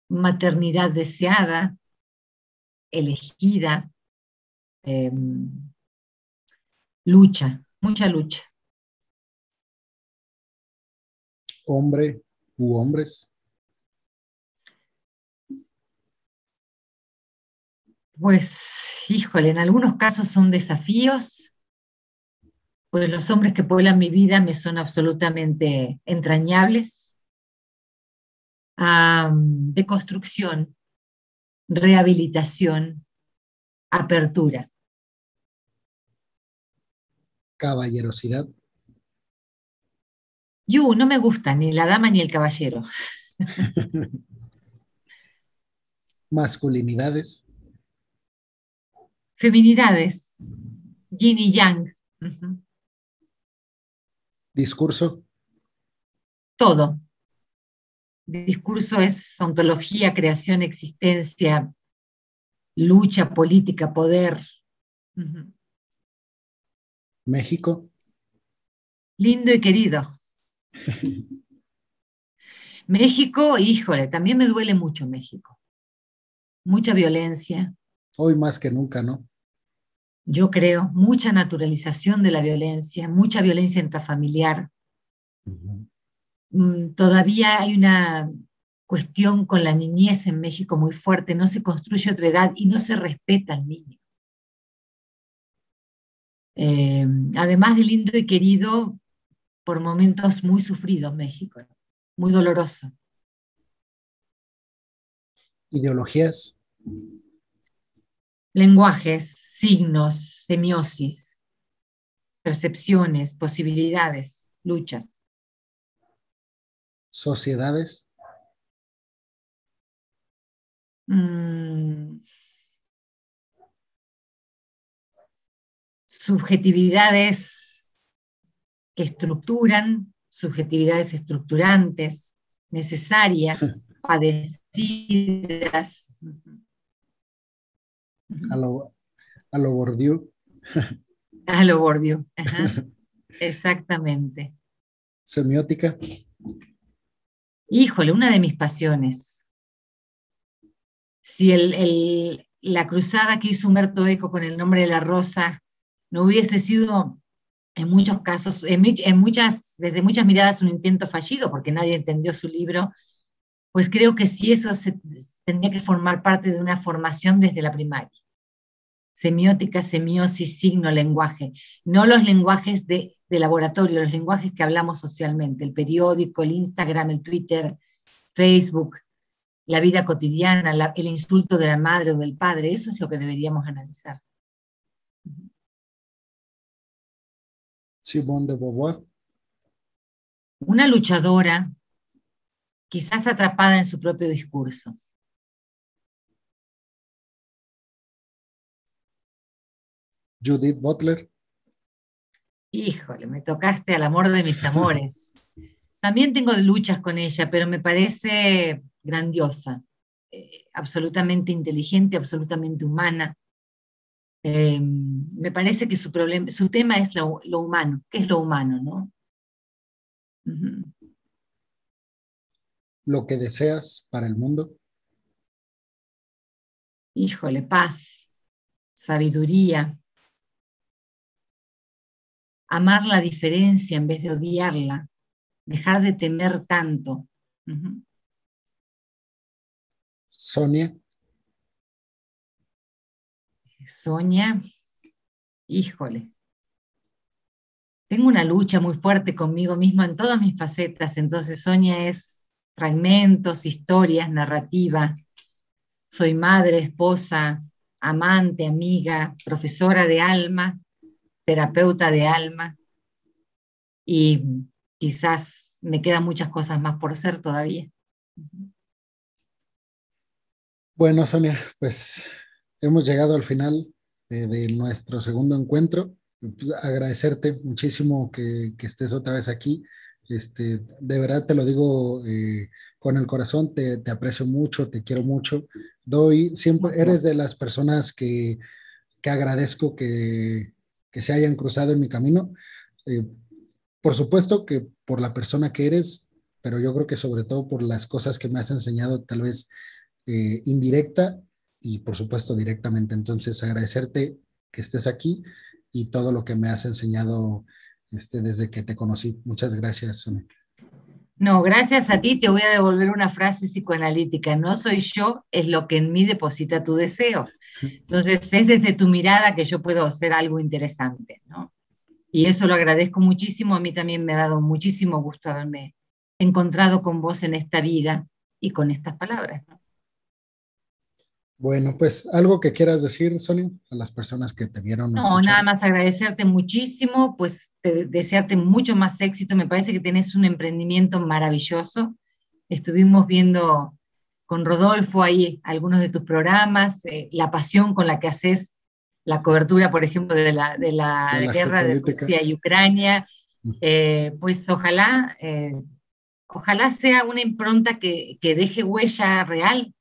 maternidad deseada, elegida, em, lucha, mucha lucha. hombre u hombres, Pues, híjole, en algunos casos son desafíos, pues los hombres que pueblan mi vida me son absolutamente entrañables. De construcción, rehabilitación, apertura. caballerosidad, No me gusta ni la dama ni el caballero. masculinidades, Feminidades, yin y yang. Ujú. discurso, Todo. Discurso es ontología, creación, existencia, lucha, política, poder. Ujú. México, Lindo y querido. México, híjole, también me duele mucho México. Mucha violencia, hoy más que nunca, ¿no? yo creo, mucha naturalización de la violencia, mucha violencia intrafamiliar. Ujú. Todavía hay una cuestión con la niñez en México muy fuerte, no se construye otra edad y no se respeta al niño. Eh, Además de lindo y querido, por momentos muy sufridos México, muy doloroso. Ideologías, Lenguajes, signos, semiosis, percepciones, posibilidades, luchas. sociedades, Mm, Subjetividades que estructuran, subjetividades estructurantes, necesarias, padecidas. a lo, a lo Bourdieu, A lo Bordio. Ajá, exactamente. semiótica, Híjole, una de mis pasiones. Si la cruzada que hizo Humberto Eco con el nombre de la rosa no hubiese sido en muchos casos, desde muchas miradas un intento fallido, porque nadie entendió su libro, pues creo que sí eso tendría que formar parte de una formación desde la primaria. Semiótica, semiosis, signo, lenguaje. No los lenguajes de laboratorio, los lenguajes que hablamos socialmente, el periódico, el Instagram, el Twitter, Facebook, la vida cotidiana, el insulto de la madre o del padre, eso es lo que deberíamos analizar. Simone de Beauvoir, Una luchadora, quizás atrapada en su propio discurso. Judith Butler, Híjole, me tocaste al amor de mis amores. También tengo luchas con ella, pero me parece grandiosa, absolutamente inteligente, absolutamente humana. Me parece que su problema, su tema es lo humano. ¿Qué es lo humano, no? Ujú. Lo que deseas para el mundo. Híjole, paz, sabiduría, amar la diferencia en vez de odiarla, dejar de temer tanto. Ujú. Sonia, Soña, híjole, tengo una lucha muy fuerte conmigo misma en todas mis facetas, entonces Sonia es fragmentos, historias, narrativa. Soy madre, esposa, amante, amiga, profesora de alma, terapeuta de alma y quizás me quedan muchas cosas más por ser todavía. bueno, Sonia, pues hemos llegado al final de nuestro segundo encuentro. Pues, agradecerte muchísimo que estés otra vez aquí. De verdad te lo digo con el corazón, te aprecio mucho, te quiero mucho. Siempre, eres de las personas que agradezco que se hayan cruzado en mi camino. Eh, por supuesto que por la persona que eres, pero yo creo que sobre todo por las cosas que me has enseñado, tal vez indirecta y por supuesto directamente. Entonces, agradecerte que estés aquí y todo lo que me has enseñado desde que te conocí. Muchas gracias, Sonia. No, gracias a ti te voy a devolver una frase psicoanalítica. No soy yo, es lo que en mí deposita tu deseo. Entonces, es desde tu mirada que yo puedo hacer algo interesante, ¿no? Y eso lo agradezco muchísimo. A mí también me ha dado muchísimo gusto haberme encontrado con vos en esta vida y con estas palabras, ¿no? Bueno, pues algo que quieras decir, Sonia, a las personas que te vieron o No, nada escucharon. más agradecerte muchísimo, pues desearte mucho más éxito. Me parece que tenés un emprendimiento maravilloso. Estuvimos viendo con Rodolfo ahí algunos de tus programas, la pasión con la que haces la cobertura, por ejemplo, de la De la guerra de geopolítica. Rusia y Ucrania. Pues ojalá sea una impronta que deje huella real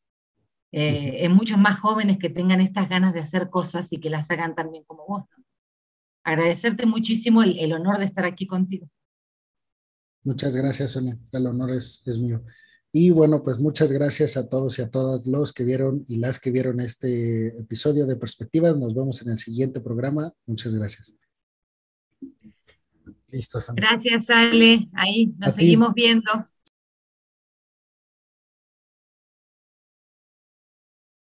en muchos más jóvenes que tengan estas ganas de hacer cosas y que las hagan también como vos, ¿no? Agradecerte muchísimo el honor de estar aquí contigo. Muchas gracias, Sonia. El honor es mío. Y bueno, pues muchas gracias a todos y a todas los que vieron y las que vieron este episodio de Perspectivas. Nos vemos en el siguiente programa. Muchas gracias. Listo, Sonia. Gracias, Ale. Ahí A nos ti. seguimos viendo.